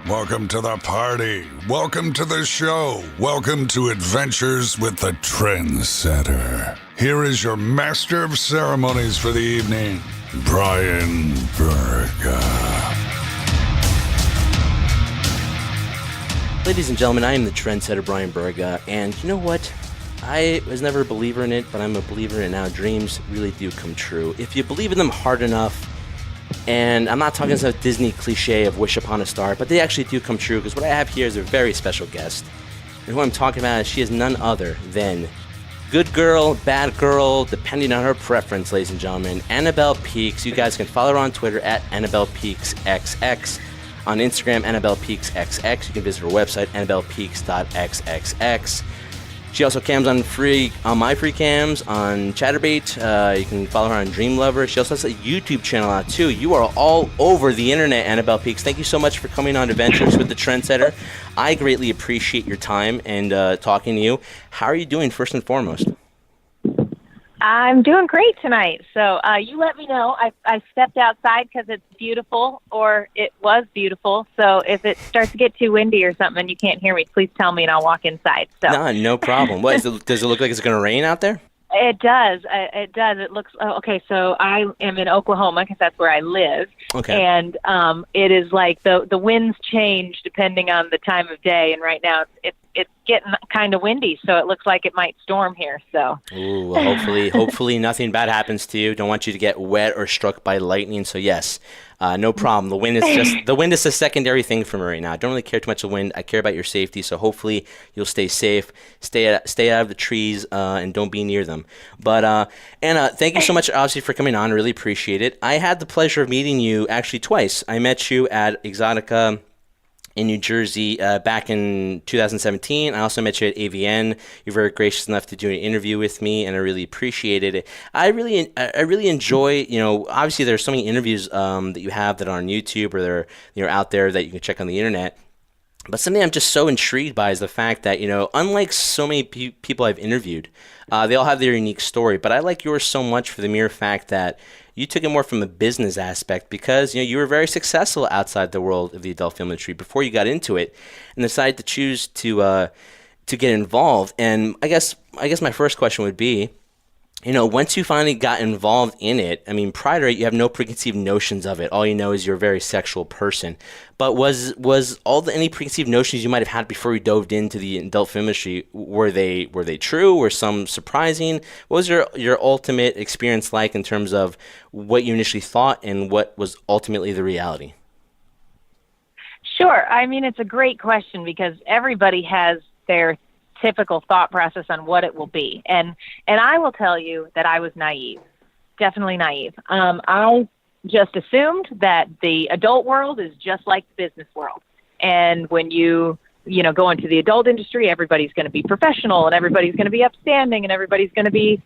Welcome to the party. Welcome to the show. Welcome to Adventures with the Trendsetter. Here is your master of ceremonies for the evening, Brian Berga. Ladies and gentlemen, I am the Trendsetter, Brian Berga, and you know what? I was never a believer in it, but I'm a believer in it now. Dreams really do come true. If you believe in them hard enough, and I'm not talking some Disney cliche of wish upon a star, but they actually do come true, because what I have here is a very special guest. And who I'm talking about is she is none other than good girl, bad girl, depending on her preference, ladies and gentlemen, Annabelle Peaks. You guys can follow her on Twitter at AnnabellePeaksXX. On Instagram, AnnabellePeaksXX. You can visit her website, AnnabellePeaks.xxx. She also cams on my free cams on Chatterbait. You can follow her on Dream Lover. She also has a YouTube channel out too. You are all over the internet, Annabelle Peaks. Thank you so much for coming on Adventures with the Trendsetter. I greatly appreciate your time and talking to you. How are you doing, first and foremost? I'm doing great tonight. So you let me know. I stepped outside because it's beautiful, or it was beautiful. So if it starts to get too windy or something and you can't hear me, please tell me and I'll walk inside. So No problem. What does it look like it's going to rain out there? It does. It does. It looks okay. So I am in Oklahoma because that's where I live. Okay. And it is like the winds change depending on the time of day. And right now it's getting kind of windy, so it looks like it might storm here. So. Ooh, well, hopefully nothing bad happens to you. Don't want you to get wet or struck by lightning. So yes, no problem. The wind is a secondary thing for me right now. I don't really care too much of the wind. I care about your safety. So hopefully you'll stay safe, stay out of the trees, and don't be near them. But Anna, thank you so much, obviously, for coming on. I really appreciate it. I had the pleasure of meeting you actually twice. I met you at Exotica in New Jersey back in 2017. I also met you at AVN. You're very gracious enough to do an interview with me, and I really appreciated it. I really enjoy, obviously there's so many interviews that you have that are on YouTube or they're out there that you can check on the internet. But something I'm just so intrigued by is the fact that, unlike so many people I've interviewed, they all have their unique story. But I like yours so much for the mere fact that you took it more from a business aspect because, you were very successful outside the world of the adult film industry before you got into it and decided to choose to get involved. And I guess my first question would be, once you finally got involved in it, I mean, prior to it, you have no preconceived notions of it. All you know is you're a very sexual person. But was any preconceived notions you might have had before you dove into the adult film industry, were they true? Were some surprising? What was your ultimate experience like in terms of what you initially thought and what was ultimately the reality? Sure. I mean, it's a great question because everybody has their typical thought process on what it will be. And I will tell you that I was naive, definitely naive. I just assumed that the adult world is just like the business world. And when you go into the adult industry, everybody's going to be professional and everybody's going to be upstanding and everybody's going to be,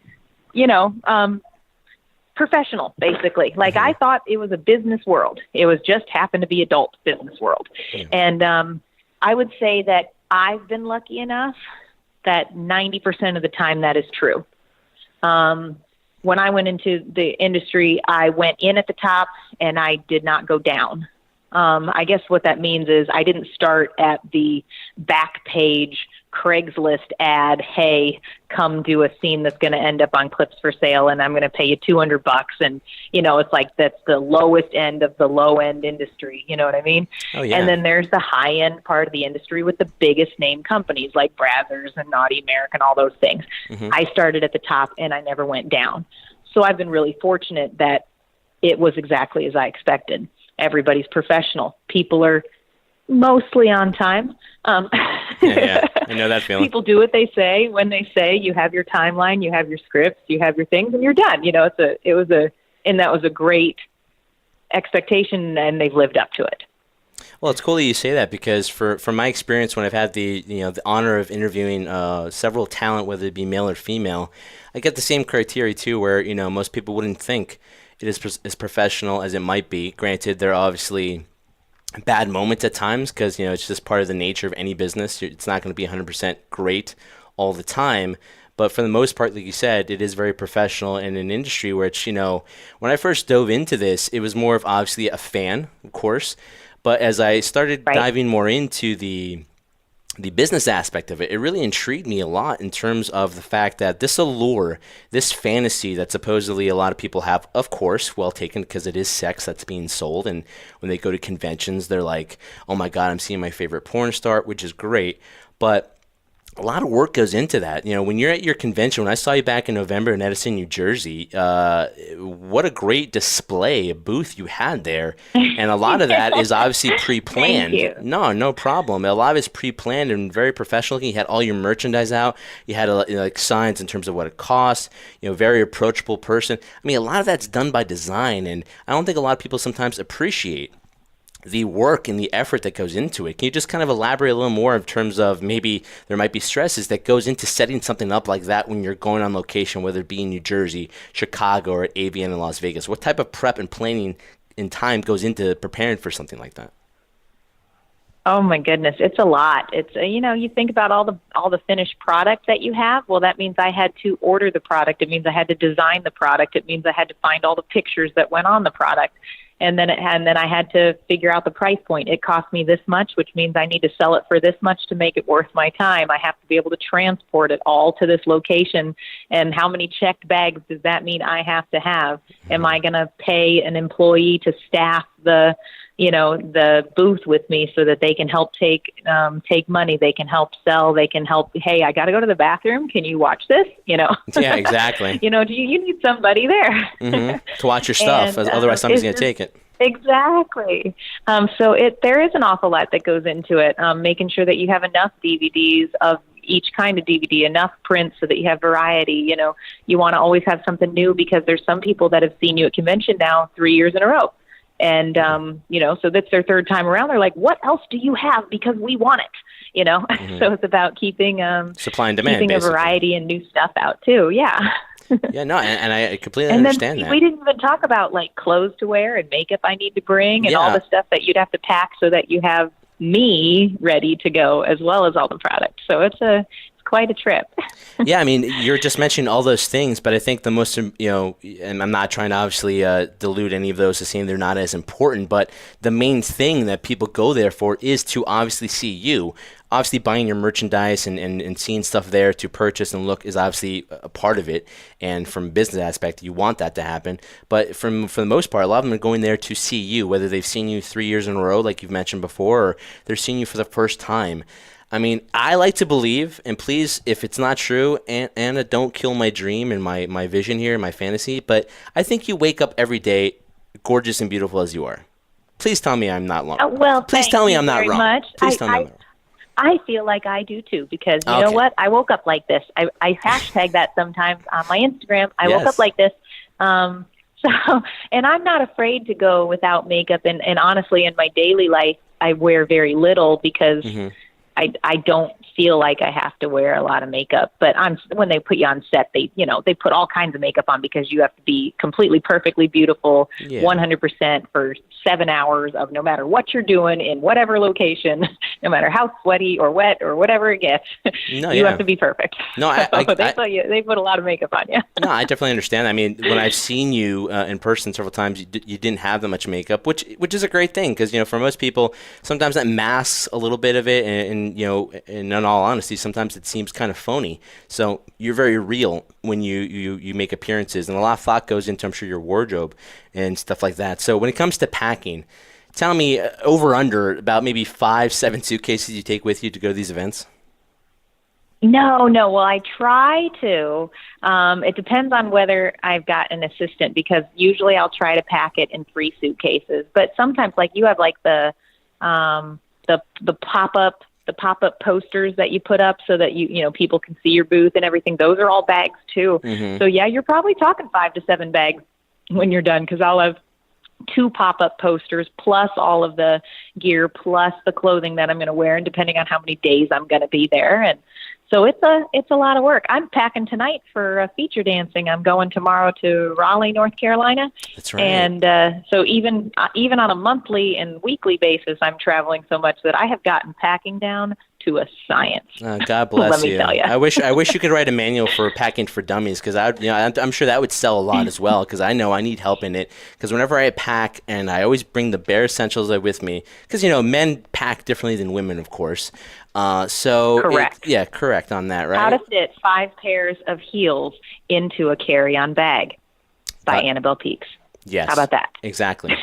professional, basically. Like I thought it was a business world. It was just happened to be adult business world. And I would say that I've been lucky enough that 90% of the time that is true. When I went into the industry, I went in at the top and I did not go down. I guess what that means is I didn't start at the back page Craigslist ad, hey, come do a scene that's going to end up on Clips for Sale and I'm going to pay you $200. And, it's like that's the lowest end of the low end industry. You know what I mean? Oh, yeah. And then there's the high end part of the industry with the biggest name companies like Brazzers and Naughty American, all those things. Mm-hmm. I started at the top and I never went down. So I've been really fortunate that it was exactly as I expected. Everybody's professional. People are mostly on time. Yeah, I know that feeling. People do what they say when they say. You have your timeline, you have your scripts, you have your things, and you're done. That was a great expectation, and they've lived up to it. Well, it's cool that you say that because from my experience, when I've had the honor of interviewing several talent, whether it be male or female, I get the same criteria too, where most people wouldn't think it is as professional as it might be. Granted, there are obviously bad moments at times because it's just part of the nature of any business. It's not going to be 100% great all the time, but for the most part, like you said, it is very professional in an industry where it's when I first dove into this, it was more of obviously a fan, of course, But as I started Right. diving more into the business aspect of it, it really intrigued me a lot in terms of the fact that this allure, this fantasy that supposedly a lot of people have, of course, well taken because it is sex that's being sold. And when they go to conventions, they're like, oh my God, I'm seeing my favorite porn star, which is great. But a lot of work goes into that. You know, when you're at your convention, when I saw you back in November in Edison, New Jersey, what a great display, a booth you had there. And a lot of that is obviously pre-planned. Thank you. No problem. A lot of it's pre-planned and very professional. You had all your merchandise out. You had like signs in terms of what it costs. You know, very approachable person. I mean, a lot of that's done by design, and I don't think a lot of people sometimes appreciate the work and the effort that goes into it. Can you just kind of elaborate a little more in terms of maybe there might be stresses that goes into setting something up like that when you're going on location, whether it be in New Jersey, Chicago, or at AVN in Las Vegas? What type of prep and planning and time goes into preparing for something like that? Oh my goodness, it's a lot. It's you think about all the finished product that you have. Well, that means I had to order the product. It means I had to design the product. It means I had to find all the pictures that went on the product. And then I had to figure out the price point. It cost me this much, which means I need to sell it for this much to make it worth my time. I have to be able to transport it all to this location. And how many checked bags does that mean I have to have? Am I going to pay an employee to staff the booth with me so that they can help take money, they can help sell, they can help, hey, I got to go to the bathroom. Can you watch this? Yeah, exactly. You need somebody there to watch your stuff. And, otherwise somebody's going to take it. Exactly. So there is an awful lot that goes into it. Making sure that you have enough DVDs of each kind of DVD, enough prints so that you have variety. You want to always have something new because there's some people that have seen you at convention now 3 years in a row. And, so that's their third time around. They're like, what else do you have? Because we want it, So it's about keeping supply and demand, keeping basically. a variety and new stuff out too. Yeah. Yeah, no, and I completely And understand then that. we didn't even talk about like clothes to wear and makeup I need to bring and all the stuff that you'd have to pack so that you have me ready to go as well as all the products. So it's quite a trip. Yeah, I mean, you're just mentioning all those things, but I think the most, and I'm not trying to obviously dilute any of those as saying they're not as important, but the main thing that people go there for is to obviously see you. Obviously, buying your merchandise and seeing stuff there to purchase and look is obviously a part of it. And from a business aspect, you want that to happen. But for the most part, a lot of them are going there to see you, whether they've seen you 3 years in a row, like you've mentioned before, or they're seeing you for the first time. I mean, I like to believe, and please, if it's not true, Anna, don't kill my dream and my vision here, my fantasy, but I think you wake up every day gorgeous and beautiful as you are. Please tell me I'm not wrong. Well, please tell me I'm not wrong. Much. Please tell me I'm not wrong. I feel like I do too, because you know what? I woke up like this. I hashtag that sometimes on my Instagram. I woke up like this. And I'm not afraid to go without makeup. And honestly, in my daily life, I wear very little because I don't feel like I have to wear a lot of makeup. But when they put you on set, they put all kinds of makeup on because you have to be completely perfectly beautiful, 100% for 7 hours of no matter what you're doing in whatever location, no matter how sweaty or wet or whatever it gets, you have to be perfect. No, they put a lot of makeup on you. No, I definitely understand. I mean, when I've seen you in person several times, you didn't have that much makeup, which is a great thing because for most people, sometimes that masks a little bit of it, and in all honesty, sometimes it seems kind of phony. So you're very real when you make appearances, and a lot of thought goes into, I'm sure, your wardrobe and stuff like that. So when it comes to packing, tell me over under about maybe 5-7 suitcases you take with you to go to these events. No. Well, I try to. It depends on whether I've got an assistant because usually I'll try to pack it in 3 suitcases. But sometimes, like you have, like the pop-up posters that you put up so that people can see your booth and everything. Those are all bags too. So yeah, you're probably talking 5 to 7 bags when you're done because I'll have 2 pop-up posters plus all of the gear plus the clothing that I'm going to wear, and depending on how many days I'm going to be there. And so it's a lot of work. I'm packing tonight for feature dancing. I'm going tomorrow to Raleigh, North Carolina. That's right. And so even on a monthly and weekly basis, I'm traveling so much that I have gotten packing down to a science. God bless Let me you. tell you. I wish you could write a manual for packing for dummies, because I'm sure that would sell a lot as well, because I know I need help in it. Because whenever I pack, and I always bring the bare essentials with me, because men pack differently than women, of course. Correct. Correct on that, right? How to Fit 5 Pairs of Heels into a Carry-On Bag by Annabelle Peaks. Yes. How about that? Exactly.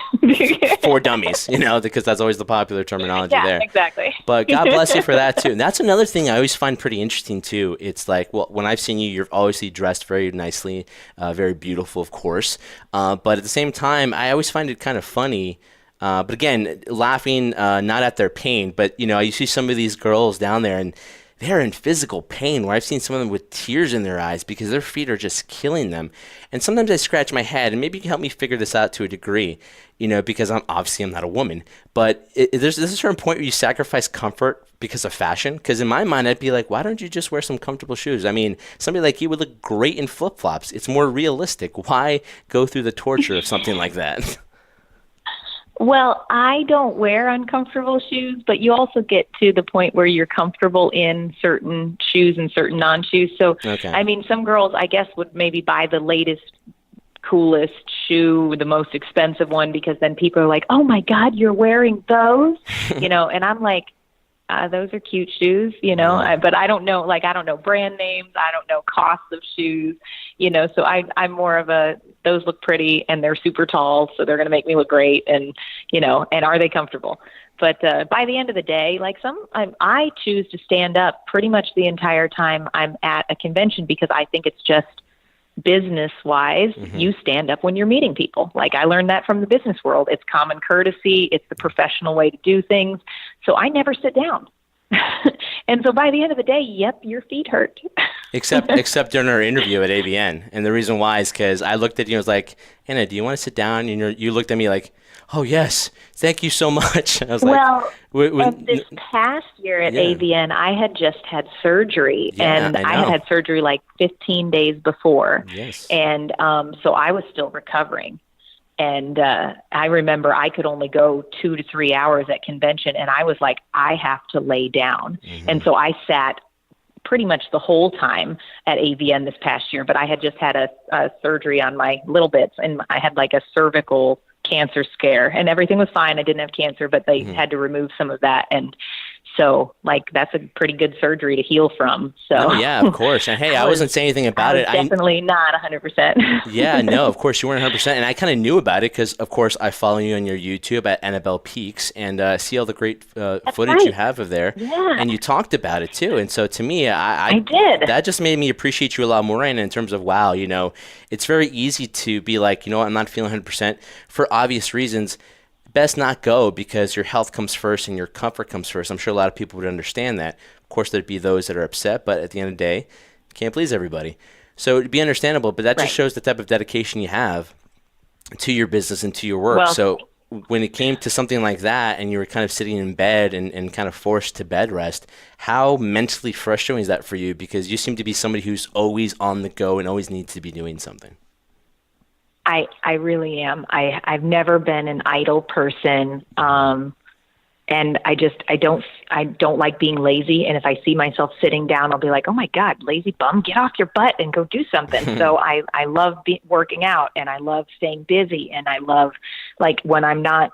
For dummies, because that's always the popular terminology there. Yeah, exactly. But God bless you for that, too. And that's another thing I always find pretty interesting, too. It's like, well, when I've seen you, you're obviously dressed very nicely, very beautiful, of course. But at the same time, I always find it kind of funny. But again, laughing not at their pain, but, you see some of these girls down there, and they're in physical pain, where I've seen some of them with tears in their eyes because their feet are just killing them. And sometimes I scratch my head, and maybe you can help me figure this out to a degree, because I'm not a woman. But there's a certain point where you sacrifice comfort because of fashion. Because in my mind, I'd be like, why don't you just wear some comfortable shoes? I mean, somebody like you would look great in flip-flops. It's more realistic. Why go through the torture of something like that? Well, I don't wear uncomfortable shoes, but you also get to the point where you're comfortable in certain shoes and certain non-shoes. So, Okay. I mean, some girls, I guess, would maybe buy the latest, coolest shoe, the most expensive one, because then people are like, oh, my God, you're wearing those? And I'm like, those are cute shoes, but I don't know, I don't know brand names. I don't know costs of shoes, so I'm more of those look pretty and they're super tall, so they're going to make me look great. And, and are they comfortable? But by the end of the day, I choose to stand up pretty much the entire time I'm at a convention, because I think it's just business-wise, you stand up when you're meeting people. I learned that from the business world. It's common courtesy. It's the professional way to do things. So I never sit down. And so by the end of the day, yep, your feet hurt. Except during our interview at AVN. And the reason why is because I looked at you and was like, Anna, do you want to sit down? And you looked at me like, oh, yes, thank you so much. I was this past year at AVN, I had just had surgery, and I had surgery 15 days before. Yes. And so I was still recovering. And I remember I could only go 2 to 3 hours at convention, and I was like, I have to lay down. And so I sat pretty much the whole time at AVN this past year, but I had just had a surgery on my little bits, and I had a cervical cancer scare, and everything was fine. I didn't have cancer, but they had to remove some of that. And so that's a pretty good surgery to heal from. So oh, yeah, of course. And hey, I wasn't saying anything about it. Definitely not 100%. Yeah, no, of course you weren't 100%. And I kind of knew about it because, of course, I follow you on your YouTube at Annabelle Peaks, and see all the great footage you have of there. Yeah. And you talked about it too. And so to me, I did. That just made me appreciate you a lot more, and in terms of, wow, it's very easy to be like, I'm not feeling 100% for obvious reasons. Best not go, because your health comes first and your comfort comes first. I'm sure a lot of people would understand that. Of course, there'd be those that are upset, but at the end of the day, can't please everybody. So it'd be understandable, but that just shows the type of dedication you have to your business and to your work. Well, so when it came to something like that, and you were kind of sitting in bed and kind of forced to bed rest, how mentally frustrating is that for you? Because you seem to be somebody who's always on the go and always needs to be doing something. I really am. I've never been an idle person. And I don't like being lazy. And if I see myself sitting down, I'll be like, oh my God, lazy bum, get off your butt and go do something. So I love working out, and I love staying busy. And I love, when I'm not,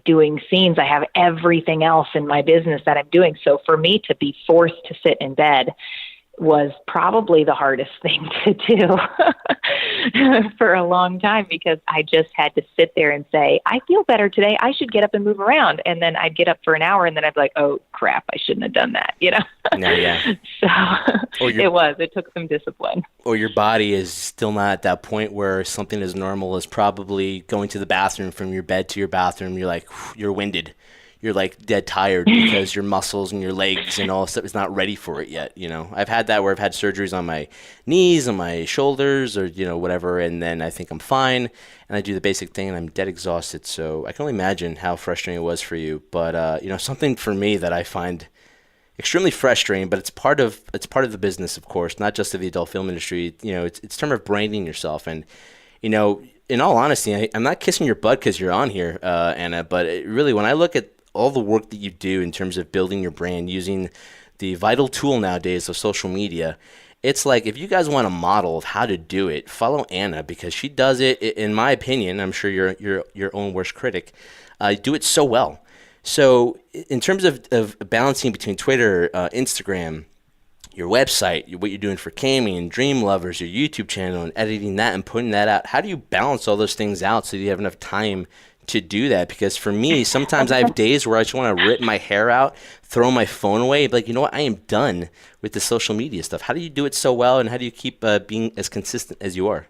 doing scenes, I have everything else in my business that I'm doing. So for me to be forced to sit in bed was probably the hardest thing to do for a long time, because I just had to sit there and say, I feel better today. I should get up and move around. And then I'd get up for an hour, and then I'd be like, oh crap, I shouldn't have done that. No, yeah. So it took some discipline. Or your body is still not at that point where something as normal as probably going to the bathroom from your bed to your bathroom. You're like, you're winded. You're dead tired because your muscles and your legs and all stuff is not ready for it yet. I've had that where I've had surgeries on my knees, on my shoulders, or, whatever. And then I think I'm fine, and I do the basic thing, and I'm dead exhausted. So I can only imagine how frustrating it was for you. But, something for me that I find extremely frustrating, but it's part of the business, of course, not just of the adult film industry. It's term of branding yourself. And, in all honesty, I'm not kissing your butt because you're on here, Anna, but really, when I look at all the work that you do in terms of building your brand using the vital tool nowadays of social media. It's like, if you guys want a model of how to do it, follow Anna, because she does it, in my opinion, I'm sure you're your own worst critic, do it so well. So in terms of balancing between Twitter, Instagram, your website, what you're doing for Cami and Dream Lovers, your YouTube channel, and editing that and putting that out, how do you balance all those things out so you have enough time to do that? Because for me, sometimes I have days where I just want to rip my hair out, throw my phone away, like, you know what, I am done with the social media stuff. How do you do it so well, and how do you keep being as consistent as you are?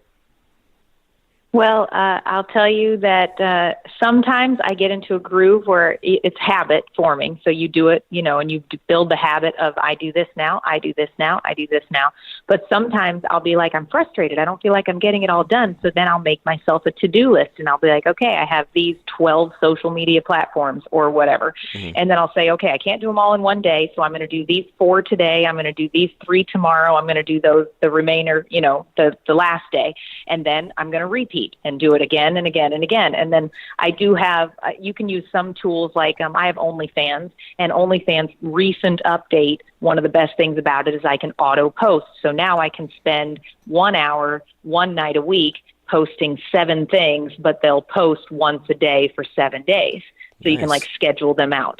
Well, I'll tell you that sometimes I get into a groove where it's habit forming. So you do it, and you build the habit of, I do this now, I do this now, I do this now. But sometimes I'll be like, I'm frustrated. I don't feel like I'm getting it all done. So then I'll make myself a to-do list, and I'll be like, okay, I have these 12 social media platforms or whatever. Mm-hmm. And then I'll say, okay, I can't do them all in one day. So I'm going to do these 4 today. I'm going to do these 3 tomorrow. I'm going to do the remainder, the last day. And then I'm going to repeat and do it again and again and again. And then I do have, you can use some tools like I have OnlyFans, and OnlyFans recent update, one of the best things about it is I can auto post. So now I can spend 1 hour, one night a week posting 7 things, but they'll post once a day for 7 days. So you can schedule them out.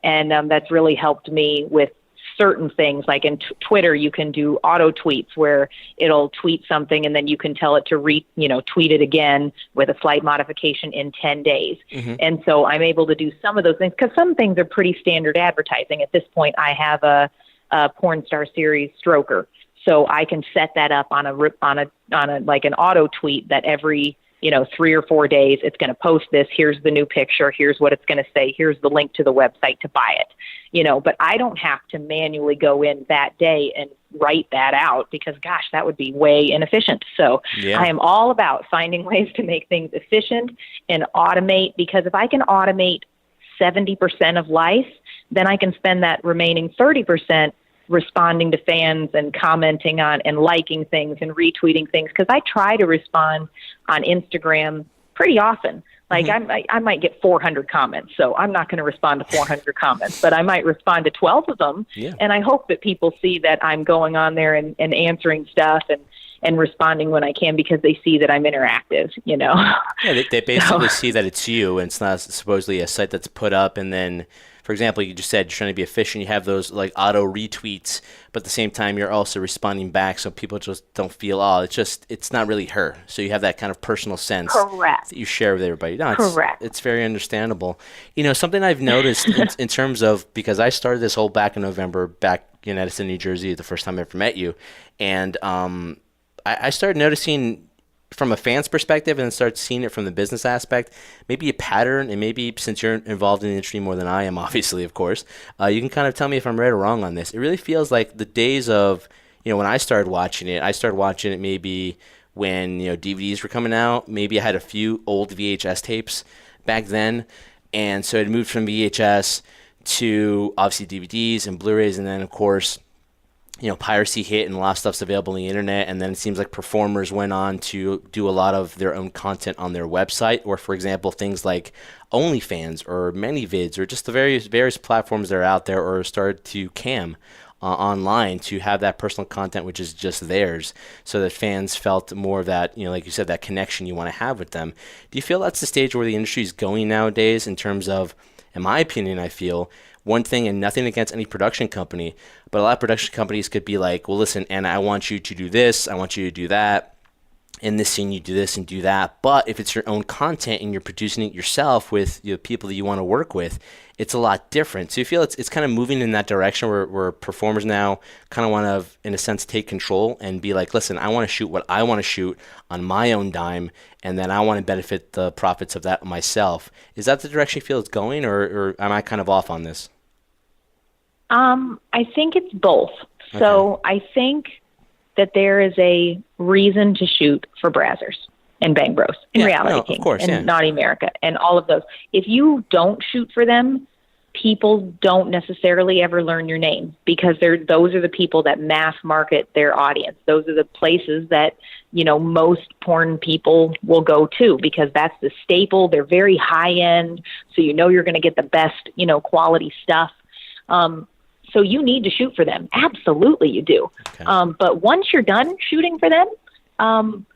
And that's really helped me with certain things. Like in Twitter, you can do auto tweets where it'll tweet something and then you can tell it to tweet it again with a slight modification in 10 days. Mm-hmm. And so I'm able to do some of those things because some things are pretty standard advertising. At this point, I have a porn star series stroker. So I can set that up on an auto tweet that every 3 or 4 days, it's going to post this. Here's the new picture. Here's what it's going to say. Here's the link to the website to buy it. But I don't have to manually go in that day and write that out because, gosh, that would be way inefficient. So I am all about finding ways to make things efficient and automate, because if I can automate 70% of life, then I can spend that remaining 30% responding to fans and commenting on and liking things and retweeting things, because I try to respond on Instagram pretty often. Like I might get 400 comments, so I'm not going to respond to 400 comments, but I might respond to 12 of them. Yeah. And I hope that people see that I'm going on there and answering stuff and responding when I can, because they see that I'm interactive, Yeah, they basically see that it's you, and it's not supposedly a site that's put up and then, for example, you just said you're trying to be efficient. You have those like auto retweets, but at the same time, you're also responding back, so people just don't feel, it's not really her. So you have that kind of personal sense that you share with everybody. No, Correct. It's very understandable. Something I've noticed in terms of, because I started this whole back in November, back in Edison, New Jersey, the first time I ever met you, and I started noticing from a fan's perspective, and then start seeing it from the business aspect, maybe a pattern, and maybe since you're involved in the industry more than I am, obviously, of course, you can kind of tell me if I'm right or wrong on this. It really feels like the days of, when I started watching it maybe when, DVDs were coming out. Maybe I had a few old VHS tapes back then, and so it moved from VHS to obviously DVDs and Blu-rays, and then, of course, piracy hit and a lot of stuff's available on the internet, and then it seems like performers went on to do a lot of their own content on their website, or for example, things like OnlyFans or ManyVids or just the various platforms that are out there, or started to cam online to have that personal content which is just theirs, so that fans felt more of that, like you said, that connection you want to have with them. Do you feel that's the stage where the industry is going nowadays in terms of, in my opinion, I feel one thing, and nothing against any production company, but a lot of production companies could be like, well, listen, Anna, I want you to do this, I want you to do that, in this scene you do this and do that. But if it's your own content and you're producing it yourself with people that you want to work with, it's a lot different. So you feel it's kind of moving in that direction where performers now kind of want to, in a sense, take control and be like, listen, I want to shoot what I want to shoot on my own dime, and then I want to benefit the profits of that myself. Is that the direction you feel it's going, or am I kind of off on this? I think it's both. Okay. So I think that there is a reason to shoot for Brazzers and Bang Bros and Reality King and Naughty America and all of those. If you don't shoot for them, people don't necessarily ever learn your name, because those are the people that mass market their audience. Those are the places that, most porn people will go to, because that's the staple. They're very high end. So you know you're going to get the best, quality stuff. So you need to shoot for them. Absolutely you do. Okay. But once you're done shooting for them,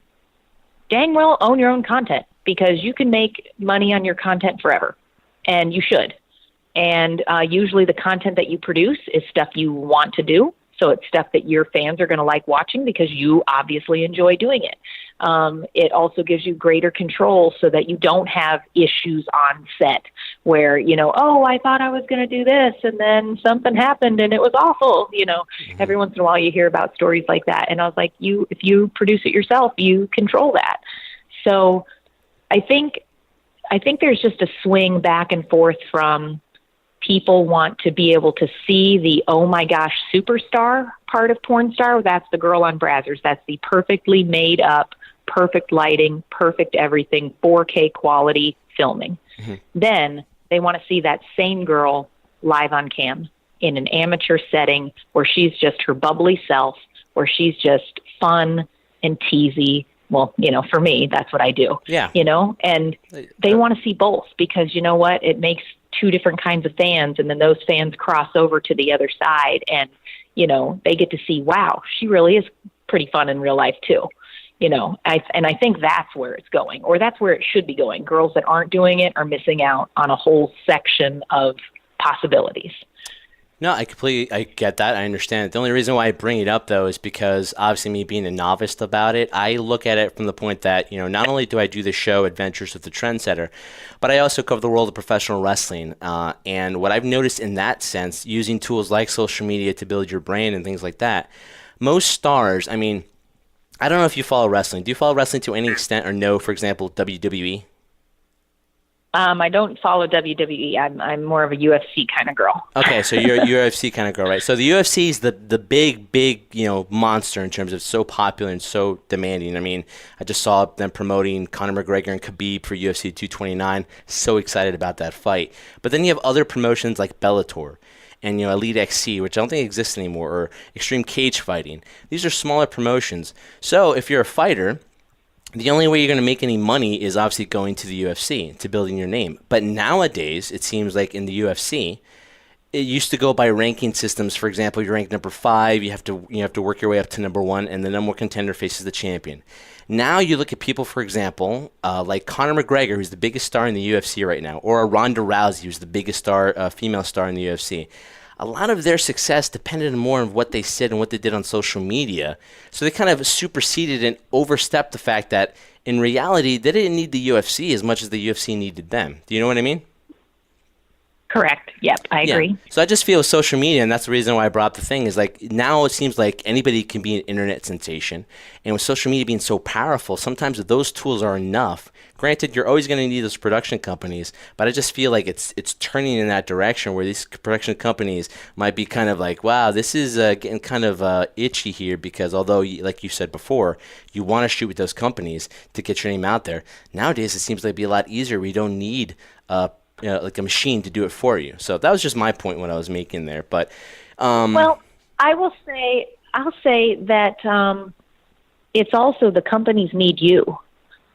dang well own your own content, because you can make money on your content forever, and you should. And usually the content that you produce is stuff you want to do. So it's stuff that your fans are going to like watching because you obviously enjoy doing it. It also gives you greater control so that you don't have issues on set where, I thought I was going to do this and then something happened and it was awful. Every once in a while you hear about stories like that. And I was like, if you produce it yourself, you control that. So I think there's just a swing back and forth from people want to be able to see the, oh my gosh, superstar part of porn star. That's the girl on Brazzers. That's the perfectly made up, perfect lighting, perfect everything, 4K quality filming. Mm-hmm. Then they want to see that same girl live on cam in an amateur setting where she's just her bubbly self, where she's just fun and teasy. Well, for me, that's what I do. Yeah. And they want to see both because you know what? It makes two different kinds of fans, and then those fans cross over to the other side, and they get to see, wow, she really is pretty fun in real life too. I think that's where it's going, or that's where it should be going. Girls that aren't doing it are missing out on a whole section of possibilities. No, I get that. I understand it. The only reason why I bring it up, though, is because obviously me being a novice about it, I look at it from the point that, not only do I do the show Adventures with the Trendsetter, but I also cover the world of professional wrestling. And what I've noticed in that sense, using tools like social media to build your brand and things like that, most stars, I don't know if you follow wrestling. Do you follow wrestling to any extent or know, for example, WWE? I don't follow WWE. I'm more of a UFC kind of girl. Okay, so you're a UFC kind of girl, right? So the UFC is the big monster in terms of so popular and so demanding. I just saw them promoting Conor McGregor and Khabib for UFC 229. So excited about that fight. But then you have other promotions like Bellator and Elite XC, which I don't think exists anymore, or Extreme Cage Fighting. These are smaller promotions. So if you're a fighter, the only way you're going to make any money is obviously going to the UFC, to building your name. But nowadays, it seems like in the UFC, it used to go by ranking systems. For example, you're ranked number 5, you have to work your way up to number 1, and the number 1 contender faces the champion. Now you look at people, for example, like Conor McGregor, who's the biggest star in the UFC right now, or Ronda Rousey, who's the biggest female star in the UFC. A lot of their success depended more on what they said and what they did on social media. So they kind of superseded and overstepped the fact that in reality, they didn't need the UFC as much as the UFC needed them. Do you know what I mean? Correct. Yep, I agree. So I just feel with social media, and that's the reason why I brought up the thing, is like now it seems like anybody can be an internet sensation. And with social media being so powerful, sometimes those tools are enough. Granted, you're always going to need those production companies, but I just feel like it's turning in that direction where these production companies might be kind of like, wow, this is getting kind of itchy here, because although, like you said before, you want to shoot with those companies to get your name out there, nowadays it seems like it'd be a lot easier. We don't need like a machine to do it for you. So that was just my point when I was making there. But well, I'll say that it's also the companies need you,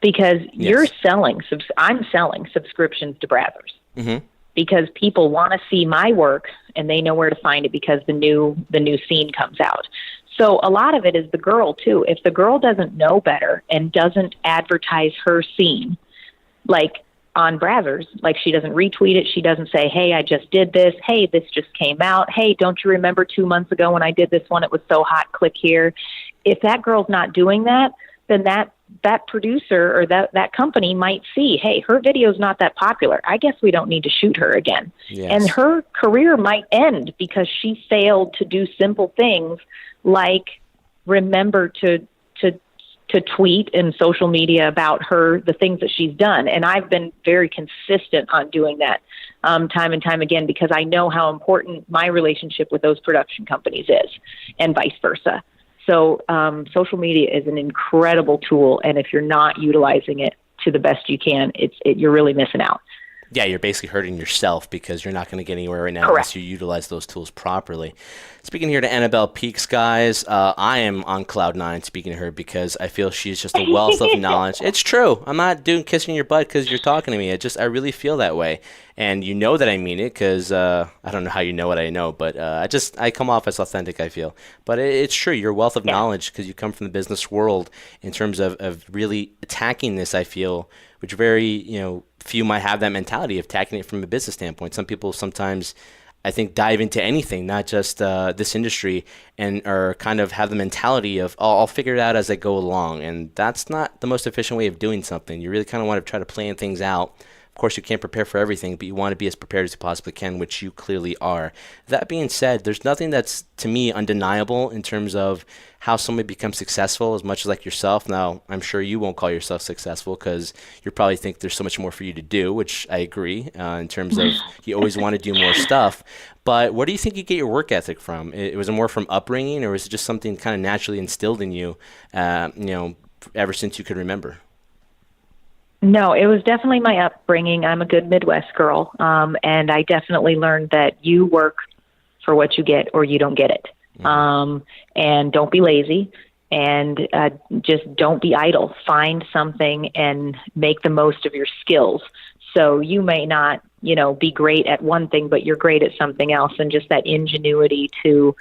because you're selling. I'm selling subscriptions to Brazzers, mm-hmm. because people want to see my work and they know where to find it because the new scene comes out. So a lot of it is the girl too. If the girl doesn't know better and doesn't advertise her scene, like on Brazzers, like she doesn't retweet it. She doesn't say, hey, I just did this. Hey, this just came out. Hey, don't you remember 2 months ago when I did this one? It was so hot. Click here. If that girl's not doing that, then that producer or that company might see, hey, her video's not that popular. I guess we don't need to shoot her again. Yes. And her career might end because she failed to do simple things like remember to tweet and social media about the things that she's done. And I've been very consistent on doing that time and time again, because I know how important my relationship with those production companies is, and vice versa. So social media is an incredible tool. And if you're not utilizing it to the best you can, you're really missing out. Yeah, you're basically hurting yourself because you're not going to get anywhere right now Correct. unless you utilize those tools properly. Speaking here to Annabelle Peaks, guys, I am on cloud nine speaking to her because I feel she's just a wealth of knowledge. It's true. I'm not doing kissing your butt because you're talking to me. I really feel that way. And you know that I mean it because I don't know how you know what I know, but I come off as authentic, I feel. But it's true. You're a wealth of knowledge because you come from the business world in terms of really attacking this, I feel, which few might have that mentality of attacking it from a business standpoint. Some people sometimes, I think, dive into anything, not just this industry, and are kind of have the mentality of, oh, I'll figure it out as I go along. And that's not the most efficient way of doing something. You really kind of want to try to plan things out. Of course, you can't prepare for everything, but you want to be as prepared as you possibly can, which you clearly are. That being said, there's nothing that's, to me, undeniable in terms of how somebody becomes successful, as much as like yourself. Now, I'm sure you won't call yourself successful because you probably think there's so much more for you to do, which I agree in terms of you always want to do more stuff. But where do you think you get your work ethic from? Was it more from upbringing, or was it just something kind of naturally instilled in you, ever since you could remember? No, it was definitely my upbringing. I'm a good Midwest girl, and I definitely learned that you work for what you get or you don't get it. And don't be lazy, and just don't be idle. Find something and make the most of your skills. So you may not, be great at one thing, but you're great at something else, and just that ingenuity to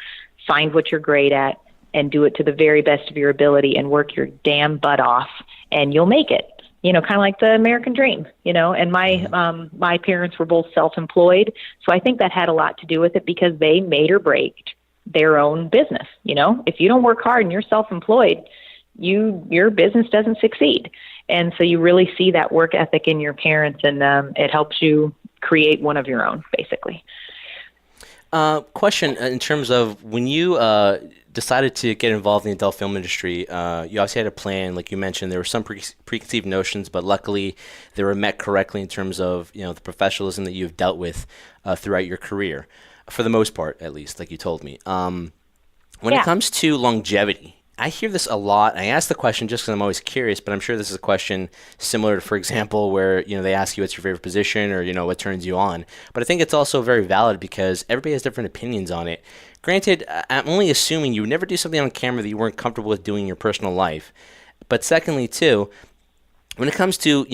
find what you're great at and do it to the very best of your ability and work your damn butt off, and you'll make it. Kind of like the American dream, and my parents were both self-employed. So I think that had a lot to do with it because they made or break their own business. If you don't work hard and you're self-employed, your business doesn't succeed. And so you really see that work ethic in your parents, and it helps you create one of your own, basically. Question in terms of when you decided to get involved in the adult film industry, you obviously had a plan. Like you mentioned, there were some preconceived notions, but luckily they were met correctly in terms of the professionalism that you've dealt with throughout your career, for the most part, at least, like you told me. When it comes to longevity, I hear this a lot. I ask the question just because I'm always curious, but I'm sure this is a question similar to, for example, where they ask you what's your favorite position or what turns you on. But I think it's also very valid because everybody has different opinions on it. Granted, I'm only assuming you would never do something on camera that you weren't comfortable with doing in your personal life. But secondly, too, when it comes to,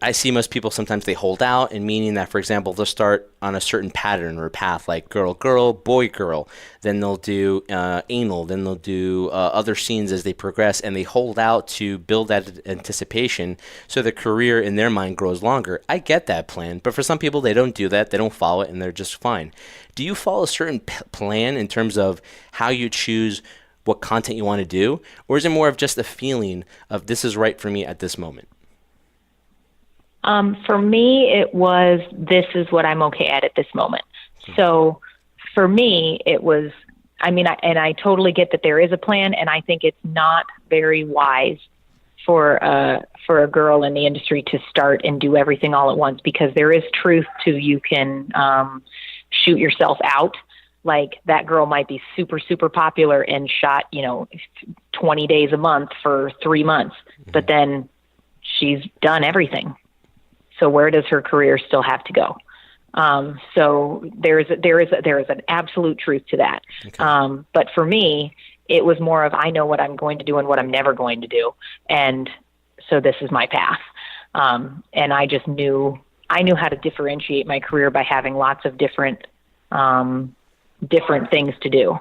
I see most people sometimes they hold out, and meaning that, for example, they'll start on a certain pattern or path, like girl, girl, boy, girl. Then they'll do anal. Then they'll do other scenes as they progress, and they hold out to build that anticipation so the career in their mind grows longer. I get that plan, but for some people, they don't do that. They don't follow it, and they're just fine. Do you follow a certain plan in terms of how you choose what content you want to do, or is it more of just a feeling of this is right for me at this moment? For me, it was, this is what I'm okay at this moment. So for me, it was, I totally get that there is a plan, and I think it's not very wise for a girl in the industry to start and do everything all at once, because there is truth to, you can shoot yourself out. Like, that girl might be super, super popular and shot, 20 days a month for 3 months, but then she's done everything. So where does her career still have to go? So there is an absolute truth to that. Okay. But for me, it was more of, I know what I'm going to do and what I'm never going to do, and so this is my path. And I just knew how to differentiate my career by having lots of different things to do.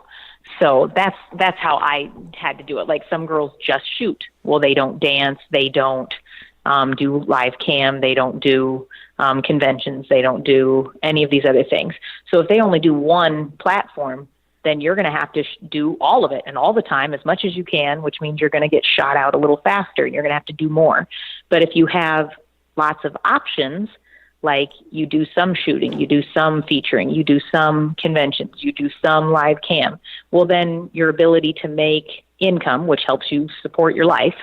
So that's how I had to do it. Like, some girls just shoot. Well, they don't dance. They don't do live cam. They don't do conventions. They don't do any of these other things. So if they only do one platform, then you're going to have to do all of it and all the time as much as you can, which means you're going to get shot out a little faster. You're going to have to do more. But if you have lots of options, like you do some shooting, you do some featuring, you do some conventions, you do some live cam, well, then your ability to make income, which helps you support your life,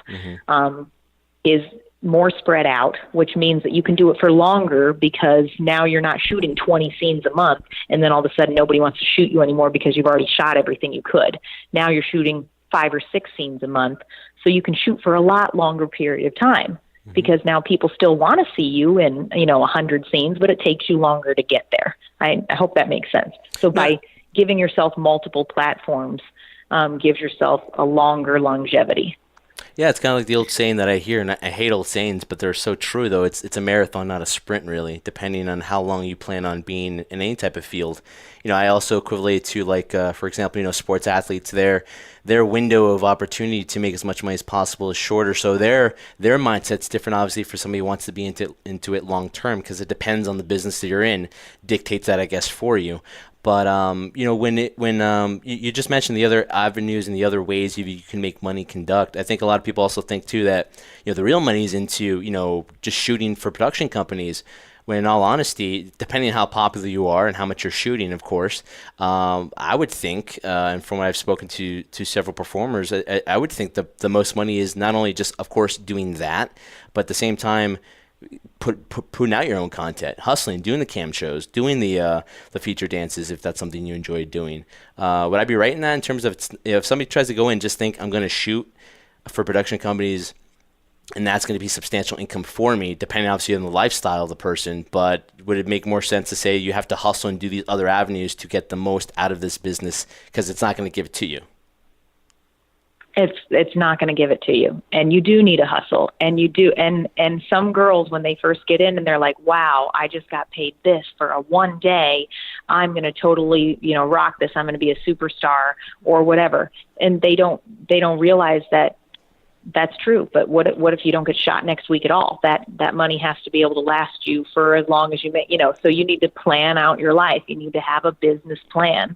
is more spread out, which means that you can do it for longer, because now you're not shooting 20 scenes a month and then all of a sudden nobody wants to shoot you anymore because you've already shot everything you could. Now you're shooting 5 or 6 scenes a month, so you can shoot for a lot longer period of time. because now people still want to see you in, 100 scenes, but it takes you longer to get there. I hope that makes sense. So by giving yourself multiple platforms, gives yourself a longer longevity. Yeah, it's kind of like the old saying that I hear, and I hate old sayings, but they're so true, though. It's a marathon, not a sprint, really, depending on how long you plan on being in any type of field. I also equivalent to, like, for example, sports athletes, their window of opportunity to make as much money as possible is shorter, so their mindset's different, obviously, for somebody who wants to be into it long term, because it depends on the business that you're in, dictates that, I guess, for you. But when you just mentioned the other avenues and the other ways you can make money conduct, I think a lot of people also think too that the real money is into just shooting for production companies. When in all honesty, depending on how popular you are and how much you're shooting, of course, I would think, and from what I've spoken to several performers, I would think the most money is not only just, of course, doing that, but at the same time, putting out your own content, hustling, doing the cam shows, doing the feature dances, if that's something you enjoy doing. Would I be right in that, in terms of if somebody tries to go in and just think I'm going to shoot for production companies and that's going to be substantial income for me, depending obviously on the lifestyle of the person, but would it make more sense to say you have to hustle and do these other avenues to get the most out of this business, because it's not going to give it to you? It's not going to give it to you, and you do need a hustle, and you do. And some girls, when they first get in and they're like, wow, I just got paid this for a one day, I'm going to totally, rock this. I'm going to be a superstar or whatever. And they don't realize that that's true. But what if you don't get shot next week at all? That money has to be able to last you for as long as you may, so you need to plan out your life. You need to have a business plan,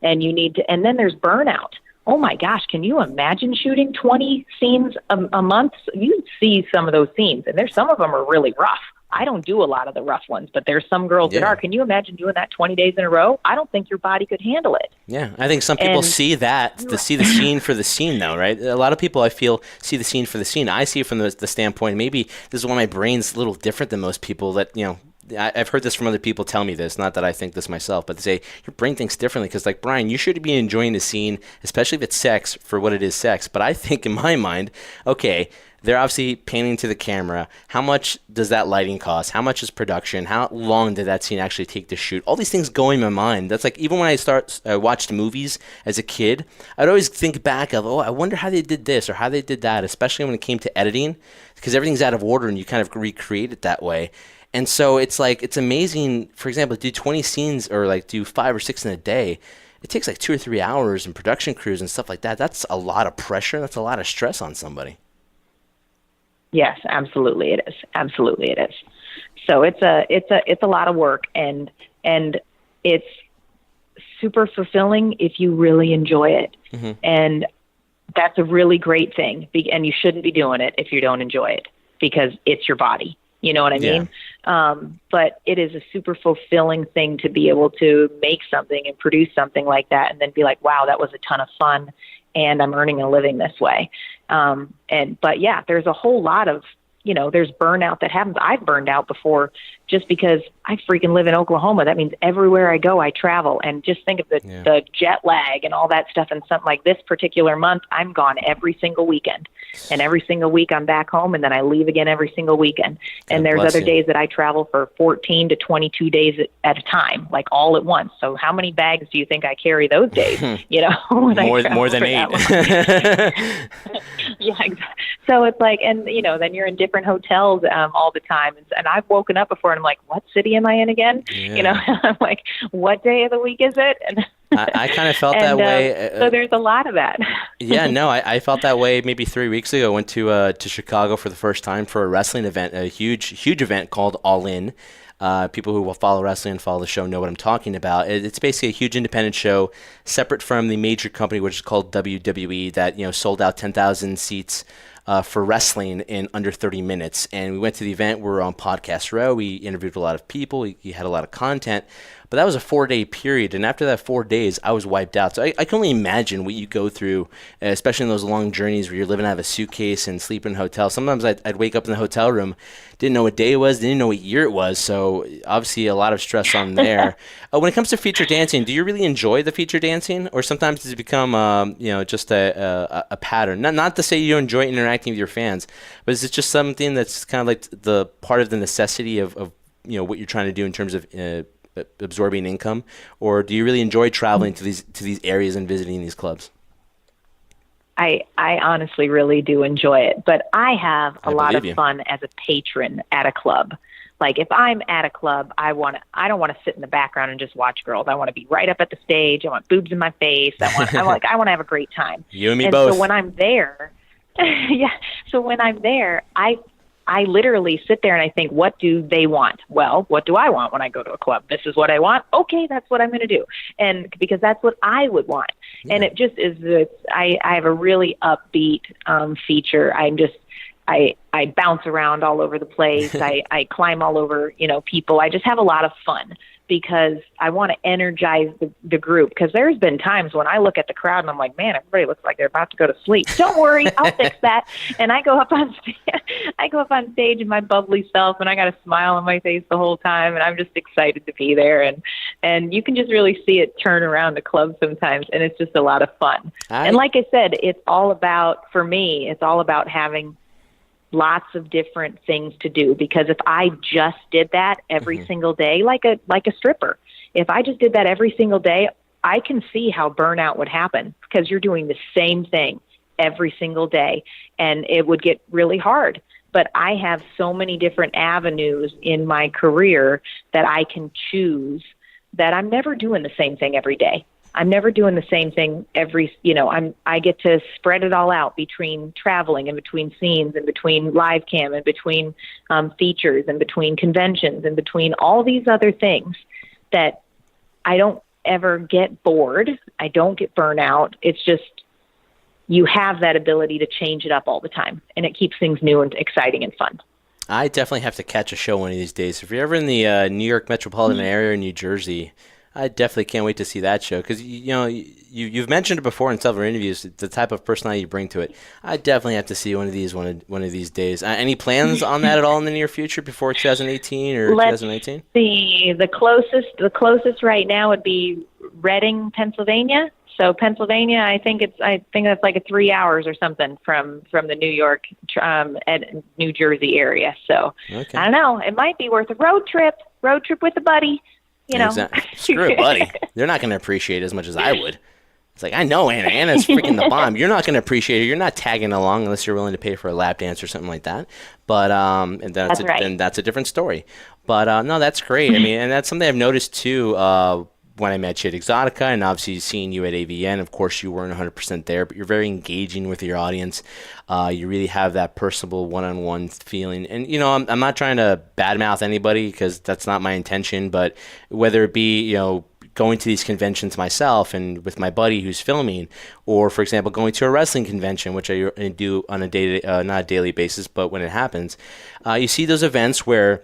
and and then there's burnout. Oh my gosh, can you imagine shooting 20 scenes a month? You see some of those scenes, and some of them are really rough. I don't do a lot of the rough ones, but there's some girls that are. Can you imagine doing that 20 days in a row? I don't think your body could handle it. Yeah, I think some people see the scene for the scene, though, right? A lot of people, I feel, see the scene for the scene. I see it from the standpoint, maybe this is why my brain's a little different than most people, that, I've heard this from other people tell me this, not that I think this myself, but they say your brain thinks differently, because, like, Brian, you should be enjoying the scene, especially if it's sex, for what it is, sex. But I think in my mind, okay, they're obviously painting to the camera. How much does that lighting cost? How much is production? How long did that scene actually take to shoot? All these things go in my mind. That's like, even when I watched movies as a kid, I'd always think back of, I wonder how they did this or how they did that, especially when it came to editing, because everything's out of order and you kind of recreate it that way. And so it's like, it's amazing, for example, do 20 scenes or like do 5 or 6 in a day. It takes like 2 or 3 hours, and production crews and stuff like that. That's a lot of pressure. That's a lot of stress on somebody. Yes, absolutely it is. Absolutely it is. So it's a lot of work, and it's super fulfilling if you really enjoy it. Mm-hmm. And that's a really great thing. And you shouldn't be doing it if you don't enjoy it, because it's your body. You know what I mean? But it is a super fulfilling thing to be able to make something and produce something like that, and then be like, wow, that was a ton of fun, and I'm earning a living this way. But yeah, there's a whole lot of, there's burnout that happens. I've burned out before, just because I freaking live in Oklahoma. That means everywhere I go, I travel. And just think of the jet lag and all that stuff. And something like this particular month, I'm gone every single weekend. And every single week I'm back home, and then I leave again every single weekend. And there's other days that I travel for 14 to 22 days at a time, like all at once. So how many bags do you think I carry those days? More than 8. Yeah, exactly. So it's like, and then you're in different hotels all the time. And I've woken up before, and I'm like, what city am I in again? Yeah. I'm like, what day of the week is it? And I kind of felt that way. So there's a lot of that. Yeah, no, I felt that way maybe 3 weeks ago. I went to Chicago for the first time for a wrestling event, a huge event called All In. People who will follow wrestling and follow the show know what I'm talking about. It's basically a huge independent show, separate from the major company, which is called WWE, that sold out 10,000 seats for wrestling in under 30 minutes. And we went to the event. We were on Podcast Row. We interviewed a lot of people. We had a lot of content. But that was a 4-day period, and after that 4 days, I was wiped out. So I can only imagine what you go through, especially in those long journeys where you're living out of a suitcase and sleeping in a hotel. Sometimes I'd wake up in the hotel room, didn't know what day it was, didn't know what year it was, so obviously a lot of stress on there. When it comes to feature dancing, do you really enjoy the feature dancing, or sometimes does it become just a pattern? Not to say you don't enjoy interacting with your fans. But is it just something that's kind of like the part of the necessity of what you're trying to do in terms of absorbing income, or do you really enjoy traveling to these areas and visiting these clubs? I honestly really do enjoy it, but I have a lot of fun as a patron at a club. Like if I'm at a club, I don't want to sit in the background and just watch girls. I want to be right up at the stage. I want boobs in my face. I want to have a great time. You and me both. So when I'm there, I literally sit there and I think, what do they want? Well, what do I want when I go to a club? This is what I want. Okay, that's what I'm going to do. And because that's what I would want. Yeah. And it just is, I have a really upbeat feature. I bounce around all over the place. I climb all over, people. I just have a lot of fun because I want to energize the group. Because there's been times when I look at the crowd and I'm like, man, everybody looks like they're about to go to sleep. Don't worry, I'll fix that. And I go up on stage in my bubbly self, and I got a smile on my face the whole time, and I'm just excited to be there. And you can just really see it turn around the club sometimes, and it's just a lot of fun. And like I said, for me, it's all about having lots of different things to do, because if I just did that every single day, like a stripper, if I just did that every single day, I can see how burnout would happen, because you're doing the same thing every single day and it would get really hard. But I have so many different avenues in my career that I can choose, that I'm never doing the same thing every day. I'm never doing the same thing I get to spread it all out between traveling and between scenes and between live cam and between features and between conventions and between all these other things, that I don't ever get bored. I don't get burnout. It's just, you have that ability to change it up all the time, and it keeps things new and exciting and fun. I definitely have to catch a show one of these days. If you're ever in the New York metropolitan area or New Jersey, I definitely can't wait to see that show, because you've mentioned it before in several interviews, the type of personality you bring to it. I definitely have to see one of these days. Any plans on that at all in the near future before 2018 or 2019? Let's see. The closest right now would be Reading, Pennsylvania. So Pennsylvania, I think that's like a 3 hours or something from the New York and New Jersey area. So okay. I don't know. It might be worth a road trip with a buddy. Exactly. Screw it, buddy. They're not going to appreciate it as much as I would. It's like, I know Anna. Anna's freaking the bomb. You're not going to appreciate it. You're not tagging along unless you're willing to pay for a lap dance or something like that. But then that's a different story. But no, that's great. I mean, and that's something I've noticed too. When I met you at Exotica, and obviously seeing you at AVN, of course you weren't 100% there, but you're very engaging with your audience. You really have that personable one-on-one feeling. And, I'm not trying to badmouth anybody, because that's not my intention, but whether it be, going to these conventions myself and with my buddy who's filming, or, for example, going to a wrestling convention, which I do on not a daily basis, but when it happens, you see those events where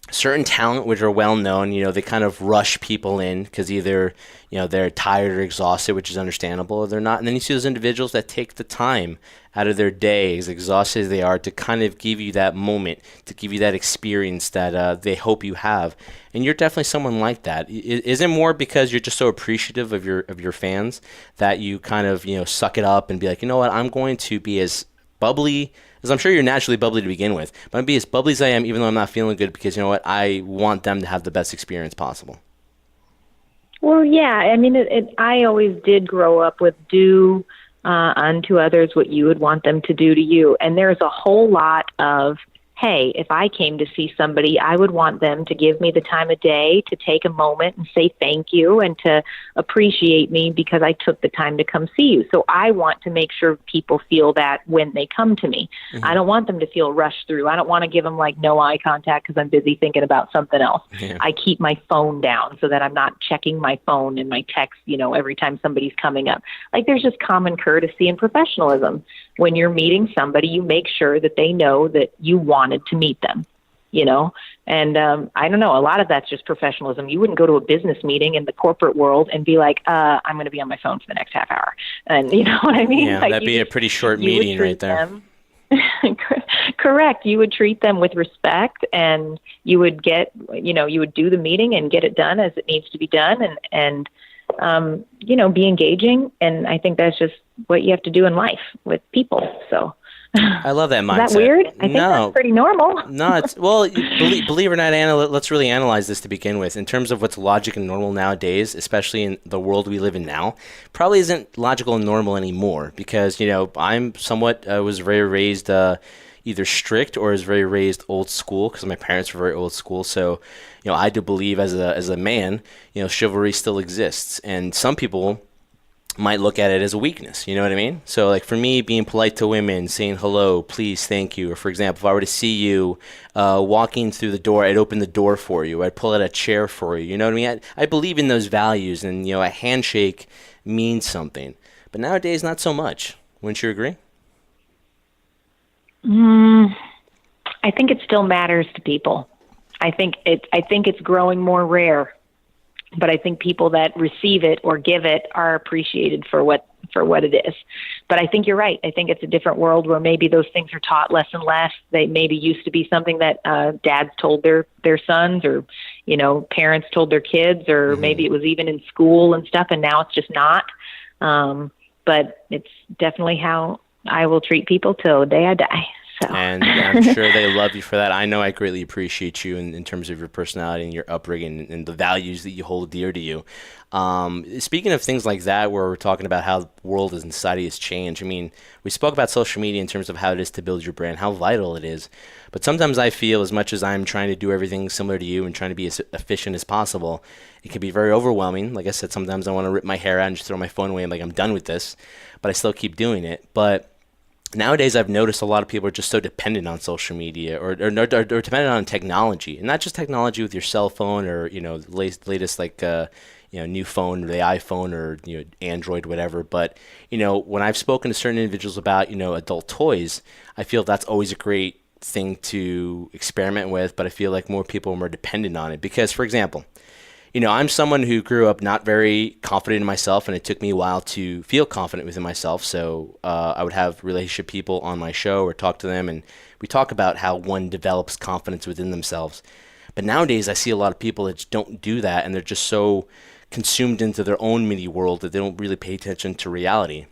certain talent, which are well known, they kind of rush people in because either, they're tired or exhausted, which is understandable, or they're not. And then you see those individuals that take the time out of their day, as exhausted as they are, to kind of give you that moment, to give you that experience that they hope you have. And you're definitely someone like that. Is it more because you're just so appreciative of your fans that you kind of, suck it up and be like, you know what, I'm going to be as bubbly, because I'm sure you're naturally bubbly to begin with, but I'm going to be as bubbly as I am, even though I'm not feeling good, because you know what? I want them to have the best experience possible. Well, yeah. I mean, I always did grow up with do unto others what you would want them to do to you. And there's a whole lot of, hey, if I came to see somebody, I would want them to give me the time of day, to take a moment and say thank you, and to appreciate me because I took the time to come see you. So I want to make sure people feel that when they come to me. Mm-hmm. I don't want them to feel rushed through. I don't want to give them no eye contact because I'm busy thinking about something else. Yeah. I keep my phone down so that I'm not checking my phone and my text, every time somebody's coming up. There's just common courtesy and professionalism. When you're meeting somebody, you make sure that they know that you wanted to meet them, and I don't know, a lot of that's just professionalism. You wouldn't go to a business meeting in the corporate world and be like, I'm going to be on my phone for the next half hour. And you know what I mean? Yeah, that'd be a pretty short meeting right there. Correct. You would treat them with respect, and you would you would do the meeting and get it done as it needs to be done, and be engaging. And I think that's just what you have to do in life with people. So I love that mindset. Is that weird? I think that's pretty normal. No, it's well, believe it or not, Anna. Let's really analyze this to begin with. In terms of what's logic and normal nowadays, especially in the world we live in now, probably isn't logical and normal anymore. Because I'm somewhat was very raised either strict or was very raised old school because my parents were very old school. So, I do believe as a man, chivalry still exists, and some people might look at it as a weakness, you know what I mean? So like for me, being polite to women, saying hello, please, thank you, or for example, if I were to see you walking through the door, I'd open the door for you, I'd pull out a chair for you, you know what I mean? I believe in those values, and a handshake means something. But nowadays, not so much. Wouldn't you agree? I think it still matters to people. I think it's growing more rare. But I think people that receive it or give it are appreciated for what it is. But I think you're right. I think it's a different world where maybe those things are taught less and less. They maybe used to be something that dads told their sons, or parents told their kids, or maybe it was even in school and stuff. And now it's just not. But it's definitely how I will treat people till the day I die. So. And I'm sure they love you for that. I know I greatly appreciate you in terms of your personality and your upbringing and the values that you hold dear to you. Speaking of things like that, where we're talking about how the world and society has changed, I mean, we spoke about social media in terms of how it is to build your brand, how vital it is. But sometimes I feel, as much as I'm trying to do everything similar to you and trying to be as efficient as possible, it can be very overwhelming. Like I said, sometimes I want to rip my hair out and just throw my phone away and like, I'm done with this. But I still keep doing it. But nowadays, I've noticed a lot of people are just so dependent on social media or dependent on technology, and not just technology with your cell phone or latest like new phone or the iPhone or Android, whatever. But when I've spoken to certain individuals about adult toys, I feel that's always a great thing to experiment with. But I feel like more people are more dependent on it because, for example, I'm someone who grew up not very confident in myself, and it took me a while to feel confident within myself. So I would have relationship people on my show or talk to them, and we talk about how one develops confidence within themselves. But nowadays, I see a lot of people that just don't do that, and they're just so consumed into their own mini world that they don't really pay attention to reality.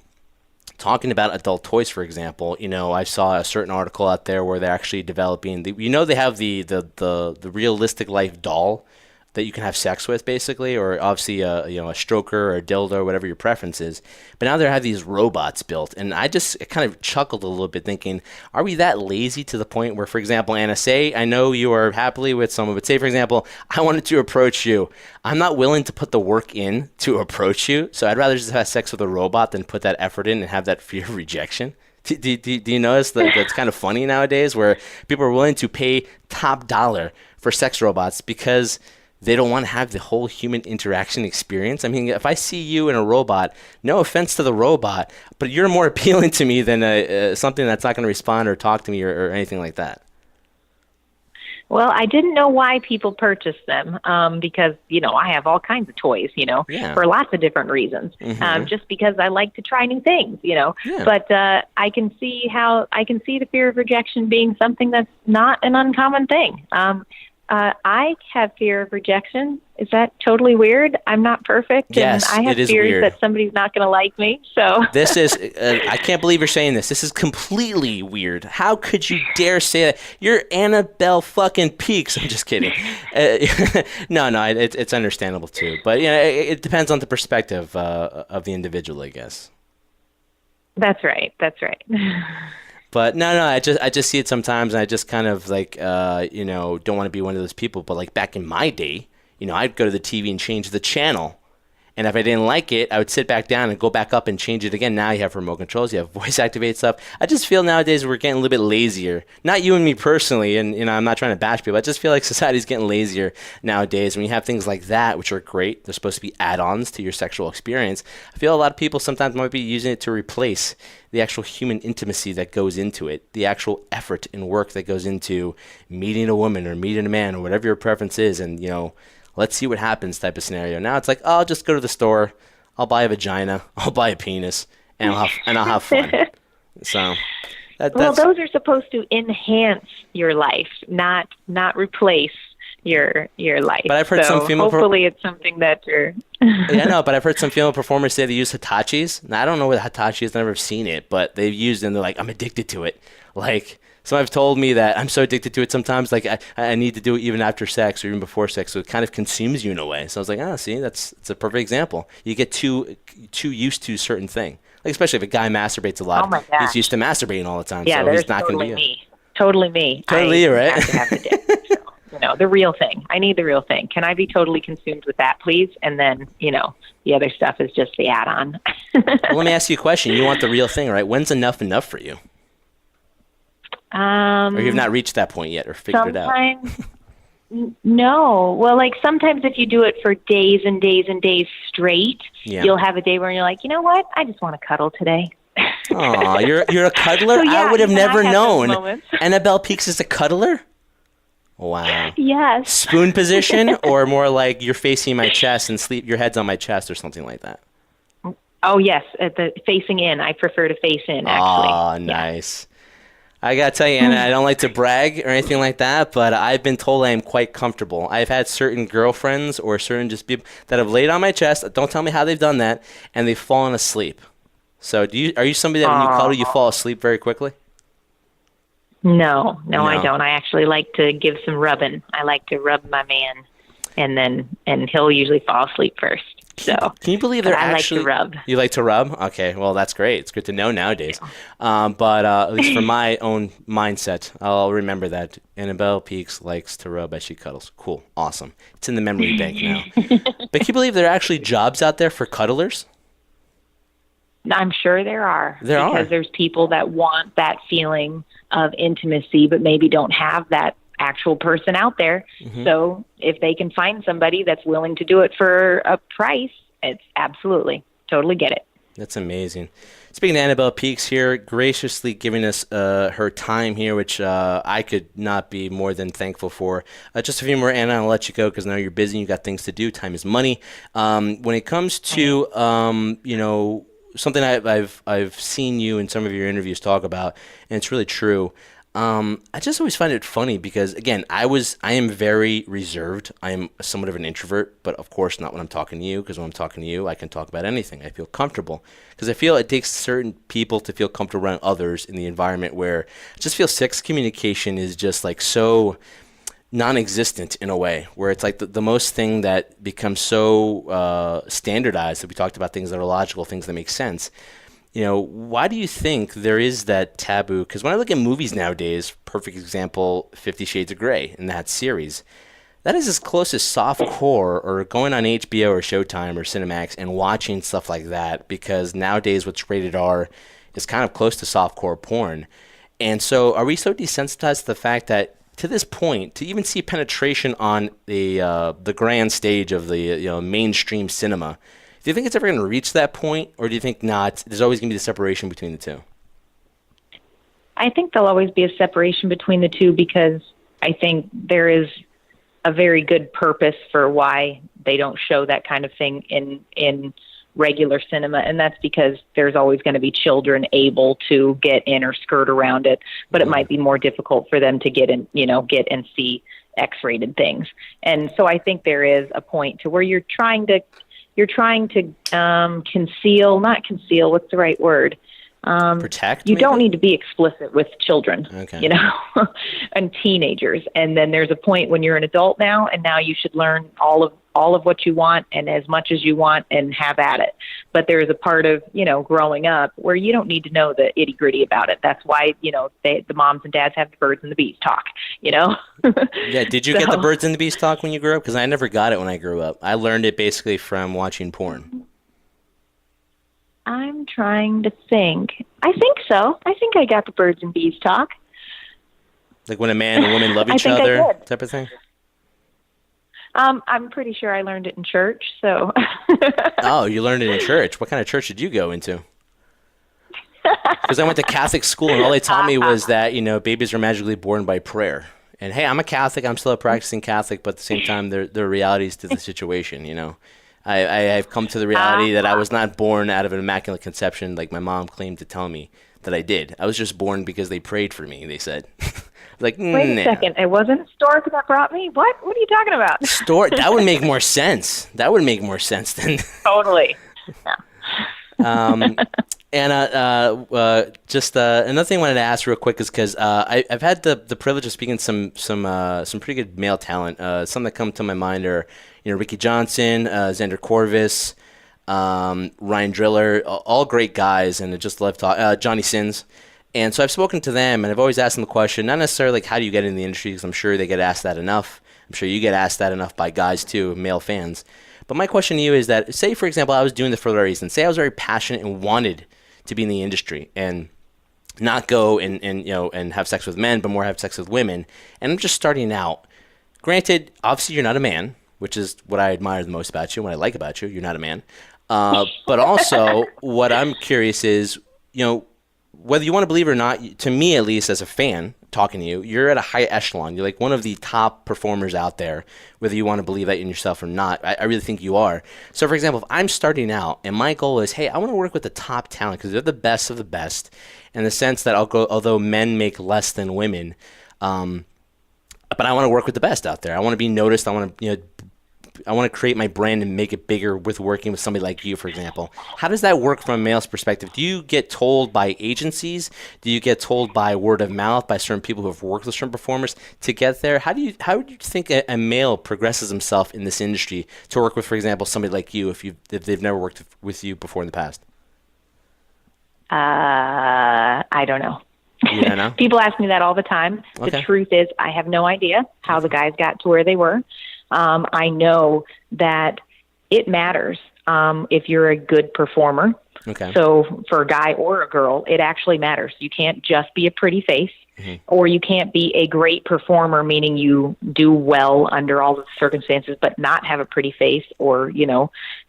Talking about adult toys, for example, I saw a certain article out there where they're actually developing. They have the realistic life doll that you can have sex with, basically, or obviously a stroker or a dildo or whatever your preference is. But now they have these robots built, and I just kind of chuckled a little bit thinking, are we that lazy to the point where, for example, Anna, say I know you are happily with someone, but say, for example, I wanted to approach you. I'm not willing to put the work in to approach you, so I'd rather just have sex with a robot than put that effort in and have that fear of rejection. Do you notice that that's kind of funny nowadays, where people are willing to pay top dollar for sex robots because they don't want to have the whole human interaction experience? I mean, if I see you in a robot, no offense to the robot, but you're more appealing to me than something that's not going to respond or talk to me or anything like that. Well, I didn't know why people purchase them because, I have all kinds of toys, for lots of different reasons, just because I like to try new things, Yeah. But I can see the fear of rejection being something that's not an uncommon thing. I have fear of rejection. Is that totally weird? I'm not perfect. Yes, and I have it is fears weird that somebody's not going to like me. So this is, I can't believe you're saying this. This is completely weird. How could you dare say that? You're Annabelle fucking Peaks. I'm just kidding. No, it's understandable too. But it depends on the perspective of the individual, I guess. That's right. But no, I just see it sometimes, and I just kind of like, don't want to be one of those people. But like back in my day, I'd go to the TV and change the channel. And if I didn't like it, I would sit back down and go back up and change it again. Now you have remote controls, you have voice activated stuff. I just feel nowadays we're getting a little bit lazier. Not you and me personally, and I'm not trying to bash people. I just feel like society's getting lazier nowadays. When you have things like that, which are great, they're supposed to be add-ons to your sexual experience. I feel a lot of people sometimes might be using it to replace the actual human intimacy that goes into it, the actual effort and work that goes into meeting a woman or meeting a man or whatever your preference is, and let's see what happens type of scenario. Now it's like, I'll just go to the store, I'll buy a vagina, I'll buy a penis, and I'll have fun. So that's... Well, those are supposed to enhance your life, not replace your life. But I've heard so some female hopefully it's something that you're Yeah, no, but I've heard some female performers say they use Hitachis. Now, I don't know what Hitachi is. I've never seen it, but they've used it and they're like, I'm addicted to it. Like, some have told me that I'm so addicted to it sometimes, like, I need to do it even after sex or even before sex, so it kind of consumes you in a way. So I was like, see, it's a perfect example. You get too used to a certain thing. Like, especially if a guy masturbates a lot, Oh my gosh. he's used to masturbating all the time, yeah, so there's he's not going to be me. Totally me. Totally you, right? Have to have the dick. So, the real thing. I need the real thing. Can I be totally consumed with that, please? And then, the other stuff is just the add-on. Well, let me ask you a question. You want the real thing, right? When's enough for you? Or you've not reached that point yet or figured it out? No. Well, like sometimes if you do it for days and days and days straight, you'll have a day where you're like, you know what? I just want to cuddle today. Aw, you're a cuddler? So, yeah, I would have never known. those moments. Annabelle Peaks is a cuddler? Wow. Yes. Spoon position or more like you're facing my chest and your head's on my chest or something like that? Oh, yes. Facing in. I prefer to face in, actually. Oh, nice. I got to tell you, Anna, I don't like to brag or anything like that, but I've been told I am quite comfortable. I've had certain girlfriends or certain just people that have laid on my chest. Don't tell me how they've done that, and they've fallen asleep. So are you somebody that when you cuddle, you fall asleep very quickly? No, I don't. I actually like to give some rubbing. I like to rub my man, and he'll usually fall asleep first. So can you believe they're actually? I like to rub. You like to rub? Okay, well that's great. It's good to know nowadays. But at least for my own mindset, I'll remember that Annabelle Peaks likes to rub as she cuddles. Cool, awesome. It's in the memory bank now. But can you believe there are actually jobs out there for cuddlers? I'm sure there are. Because there's people that want that feeling of intimacy, but maybe don't have that actual person out there. Mm-hmm. So if they can find somebody that's willing to do it for a price, it's absolutely, totally get it. That's amazing. Speaking of Annabelle Peaks here, graciously giving us her time here, which I could not be more than thankful for. Just a few more, Anna, I'll let you go because now you're busy and you've got things to do. Time is money. When it comes to, something I've seen you in some of your interviews talk about, and it's really true. I just always find it funny because, again, I am very reserved. I am somewhat of an introvert, but of course not when I'm talking to you, because when I'm talking to you, I can talk about anything. I feel comfortable because I feel it takes certain people to feel comfortable around others in the environment where I just feel sex communication is just like so non-existent in a way, where it's like the most thing that becomes so standardized that we talked about things that are logical, things that make sense. Why do you think there is that taboo? Because when I look at movies nowadays, perfect example, 50 Shades of Grey in that series, that is as close as softcore or going on HBO or Showtime or Cinemax and watching stuff like that, because nowadays what's rated R is kind of close to softcore porn. And so are we so desensitized to the fact that to this point, to even see penetration on the grand stage of the mainstream cinema, do you think it's ever going to reach that point, or do you think not? There's always going to be the separation between the two? I think there'll always be a separation between the two because I think there is a very good purpose for why they don't show that kind of thing in regular cinema, and that's because there's always going to be children able to get in or skirt around it, but it might be more difficult for them to get in, get and see X-rated things. And so I think there is a point to where you're trying to not conceal, what's the right word? Protect? You maybe? don't need to be explicit with children, okay. And teenagers. And then there's a point when you're an adult now, and now you should learn all of what you want and as much as you want and have at it. But there is a part of, growing up where you don't need to know the itty gritty about it. That's why, the moms and dads have the birds and the bees talk, Yeah. Did you get the birds and the bees talk when you grew up? Because I never got it when I grew up. I learned it basically from watching porn. I'm trying to think. I think so. I think I got the birds and bees talk. Like when a man and woman love each other type of thing? I'm pretty sure I learned it in church, so. Oh, you learned it in church. What kind of church did you go into? Because I went to Catholic school, and all they taught me was that, babies are magically born by prayer. And, hey, I'm a Catholic. I'm still a practicing Catholic, but at the same time, there are realities to the situation, I've come to the reality that I was not born out of an immaculate conception like my mom claimed to tell me that I did. I was just born because they prayed for me, they said. Like, wait a second, it wasn't Stork that brought me? What are you talking about? Store, that would make more sense. That would make more sense than Totally. And just another thing I wanted to ask real quick is because I've had the privilege of speaking to some pretty good male talent. Some that come to my mind are Ricky Johnson, Xander Corvus, Ryan Driller, all great guys, and I just love talk. Johnny Sins. And so I've spoken to them, and I've always asked them the question, not necessarily like how do you get in the industry, because I'm sure they get asked that enough. I'm sure you get asked that enough by guys too, male fans. But my question to you is that, say, for example, I was doing this for the reason. Say I was very passionate and wanted to be in the industry and not go and have sex with men, but more have sex with women. And I'm just starting out. Granted, obviously you're not a man, which is what I admire the most about you, what I like about you. You're not a man. But also, what I'm curious is, whether you want to believe it or not, to me at least as a fan talking to you, you're at a high echelon. You're like one of the top performers out there, whether you want to believe that in yourself or not. I really think you are. So, for example, if I'm starting out and my goal is, hey, I want to work with the top talent because they're the best of the best, in the sense that although men make less than women, but I want to work with the best out there. I want to be noticed. I want to create my brand and make it bigger with working with somebody like you, for example. How does that work from a male's perspective? Do you get told by agencies? Do you get told by word of mouth by certain people who have worked with certain performers to get there? How do you think a male progresses himself in this industry to work with, for example, somebody like you if they've never worked with you before in the past? I don't know. You don't know? People ask me that all the time. Okay. The truth is, I have no idea how the guys got to where they were. I know that it matters if you're a good performer. Okay. So for a guy or a girl, it actually matters. You can't just be a pretty face, or you can't be a great performer, meaning you do well under all the circumstances, but not have a pretty face or,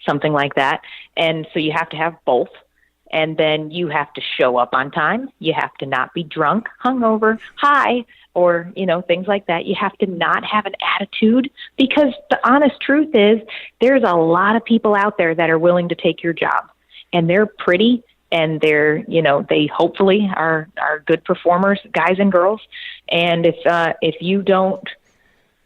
something like that. And so you have to have both. And then you have to show up on time. You have to not be drunk, hungover, high, or, things like that. You have to not have an attitude, because the honest truth is there's a lot of people out there that are willing to take your job, and they're pretty, and they're, they hopefully are good performers, guys and girls. And if you don't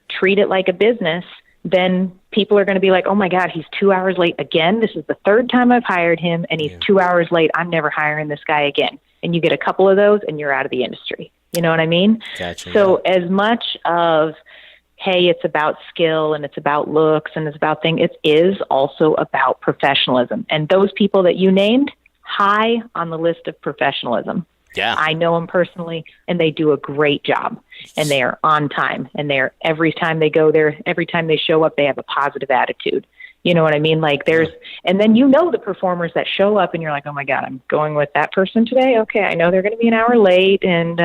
treat it like a business, then people are going to be like, oh my God, he's 2 hours late again. This is the third time I've hired him and he's 2 hours late. I'm never hiring this guy again. And you get a couple of those and you're out of the industry. You know what I mean? Gotcha. So as much of, hey, it's about skill and it's about looks and it's about things, it is also about professionalism. And those people that you named, high on the list of professionalism. Yeah. I know them personally, and they do a great job, and they are on time, and every time they go there, every time they show up, they have a positive attitude. You know what I mean? Like and then the performers that show up and you're like, oh my God, I'm going with that person today. Okay. I know they're going to be an hour late, and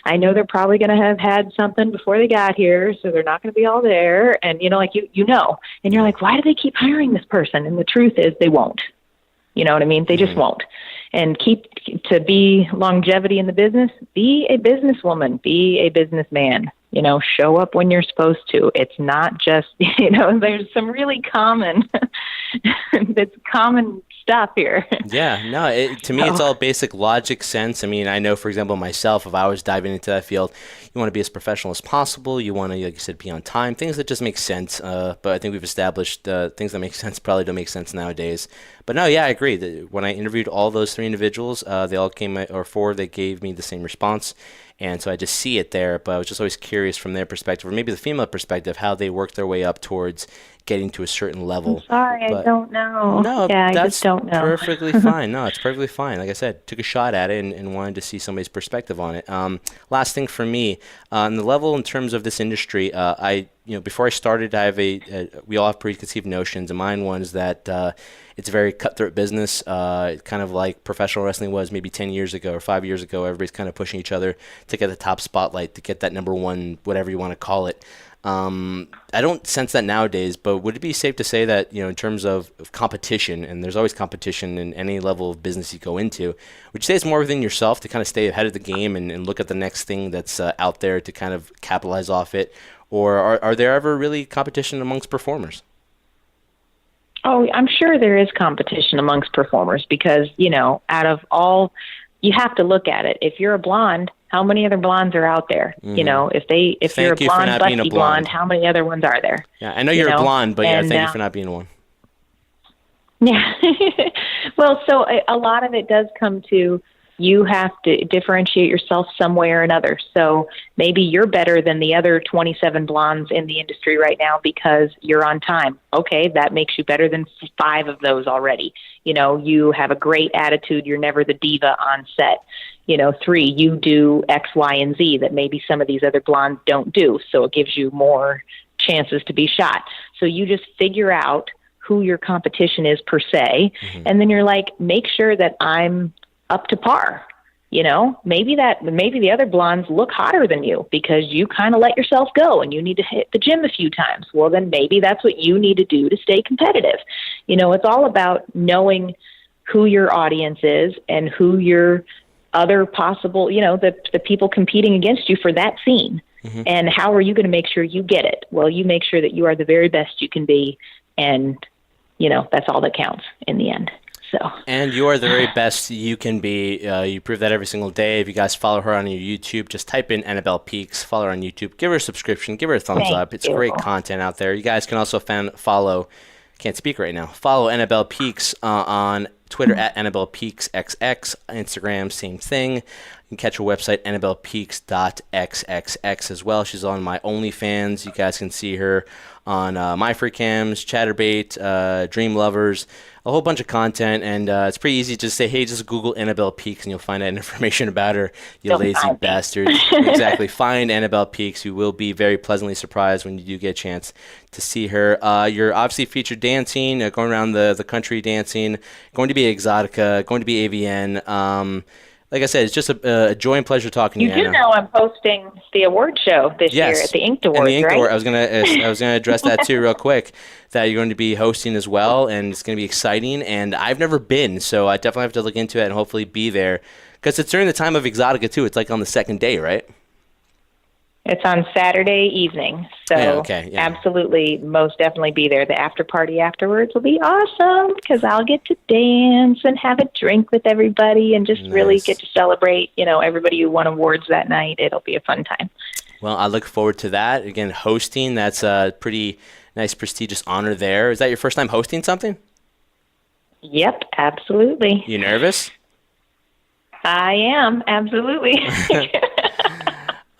I know they're probably going to have had something before they got here, so they're not going to be all there. And and you're like, why do they keep hiring this person? And the truth is they won't. You know what I mean? They just won't. And to be longevity in the business, be a businesswoman, be a businessman, show up when you're supposed to. It's not just, there's some really common stuff here. Yeah, no, to me, it's all basic logic sense. I mean, I know, for example, myself, if I was diving into that field, you want to be as professional as possible. You want to, like you said, be on time, things that just make sense. But I think we've established things that make sense probably don't make sense nowadays. But no, yeah, I agree. When I interviewed all those three individuals, they all came, or four, they gave me the same response. And so I just see it there, but I was just always curious from their perspective, or maybe the female perspective, how they work their way up towards getting to a certain level. I'm sorry, I don't know. No, I just don't know. Perfectly fine. No, it's perfectly fine. Like I said, took a shot at it and wanted to see somebody's perspective on it. Last thing for me, on the level in terms of this industry, before I started, I have we all have preconceived notions, and mine was that it's a very cutthroat business, kind of like professional wrestling was maybe 10 years ago or 5 years ago. Everybody's kind of pushing each other to get the top spotlight, to get that number one, whatever you want to call it. I don't sense that nowadays, but would it be safe to say that, in terms of competition, and there's always competition in any level of business you go into, would you say it's more within yourself to kind of stay ahead of the game and look at the next thing that's out there to kind of capitalize off it? Or are there ever really competition amongst performers? Oh, I'm sure there is competition amongst performers because, out of all, you have to look at it. If you're a blonde, how many other blondes are out there? You know, if you're a Thank you for blonde, not being a busty blonde. blonde, how many other ones are there? Yeah, I know you're a blonde, but and, thank you for not being one. Yeah. Well, so a lot of it does come to, you have to differentiate yourself some way or another. So maybe you're better than the other 27 blondes in the industry right now because you're on time. Okay, that makes you better than 5 of those already. You know, you have a great attitude. You're never the diva on set. 3, you do X, Y, and Z that maybe some of these other blondes don't do. So it gives you more chances to be shot. So you just figure out who your competition is per se. And then you're like, make sure that I'm up to par. Maybe the other blondes look hotter than you because you kind of let yourself go and you need to hit the gym a few times. Well, then maybe that's what you need to do to stay competitive. It's all about knowing who your audience is and who your other possible, the people competing against you for that scene. And how are you going to make sure you get it? Well, you make sure that you are the very best you can be. And, that's all that counts in the end. So. And you are the very best you can be. You prove that every single day. If you guys follow her on your YouTube, just type in Annabelle Peaks, follow her on YouTube, give her a subscription, give her a thumbs up. It's great content out there. You guys can also follow Annabelle Peaks on Twitter at Annabelle Peaks XX, Instagram, same thing. You can catch her website, AnnabellePeaks.xxx as well. She's on my OnlyFans. You guys can see her on MyFreeCams, Chatterbait, Dream Lovers, a whole bunch of content, and it's pretty easy to say, hey, just Google Annabelle Peaks, and you'll find out information about her, you lazy bastards. Exactly. Find Annabelle Peaks. You will be very pleasantly surprised when you do get a chance to see her. You're obviously featured dancing, going around the country dancing, going to be Exotica, going to be AVN. Like I said, it's just a joy and pleasure talking to you, Anna. You do know I'm hosting the award show this year at the Inked Awards, and the Inked right? Award. I was gonna address that too real quick, that you're going to be hosting as well, and it's going to be exciting. And I've never been, so I definitely have to look into it and hopefully be there, because it's during the time of Exotica too. It's like on the second day, right? It's on Saturday evening, so absolutely, most definitely be there. The after party afterwards will be awesome because I'll get to dance and have a drink with everybody and just really get to celebrate, everybody who won awards that night. It'll be a fun time. Well, I look forward to that. Again, hosting, that's a pretty nice, prestigious honor there. Is that your first time hosting something? Yep, absolutely. You nervous? I am, absolutely.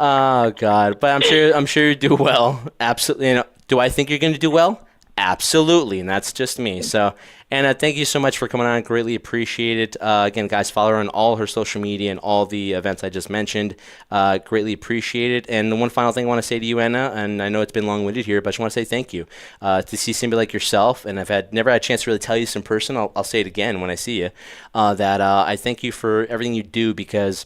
Oh God! But I'm sure you do well. Absolutely. Do I think you're going to do well? Absolutely, and that's just me. So, Anna, thank you so much for coming on. Greatly appreciate it. Again, guys, follow her on all her social media and all the events I just mentioned. Greatly appreciate it. And the one final thing I want to say to you, Anna, and I know it's been long-winded here, but I just want to say thank you. To see somebody like yourself, and I've never had a chance to really tell you this in person. I'll say it again when I see you. That I thank you for everything you do, because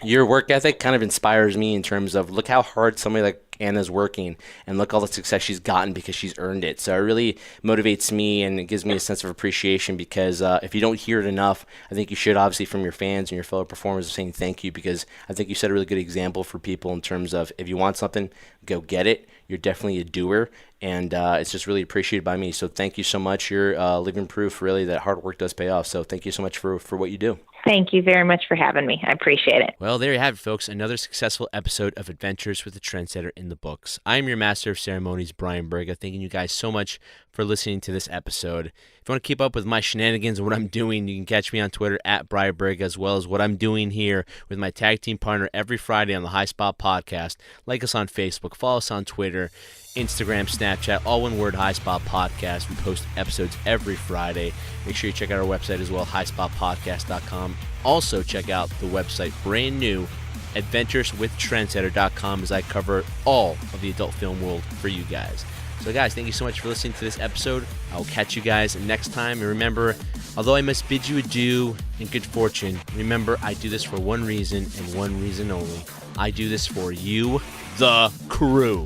your work ethic kind of inspires me in terms of, look how hard somebody like Anna's working, and look all the success she's gotten because she's earned it. So it really motivates me, and it gives me a sense of appreciation, because if you don't hear it enough, I think you should, obviously, from your fans and your fellow performers, of saying thank you, because I think you set a really good example for people in terms of, if you want something, go get it. You're definitely a doer, and it's just really appreciated by me. So thank you so much. You're living proof, really, that hard work does pay off. So thank you so much for what you do. Thank you very much for having me. I appreciate it. Well, there you have it, folks. Another successful episode of Adventures with the Trendsetter in the books. I'm your Master of Ceremonies, Brian Berga. Thanking you guys so much for listening to this episode. If you want to keep up with my shenanigans and what I'm doing, you can catch me on Twitter at Brian Berga, as well as what I'm doing here with my tag team partner every Friday on the High Spot Podcast. Like us on Facebook, follow us on Twitter, Instagram, Snapchat, all one word, High Spot Podcast. We post episodes every Friday. Make sure you check out our website as well, highspotpodcast.com. Also check out the website, brand new, adventureswithtrendsetter.com, as I cover all of the adult film world for you guys. So guys, thank you so much for listening to this episode. I will catch you guys next time. And remember, although I must bid you adieu and good fortune, remember, I do this for one reason and one reason only. I do this for you, the crew.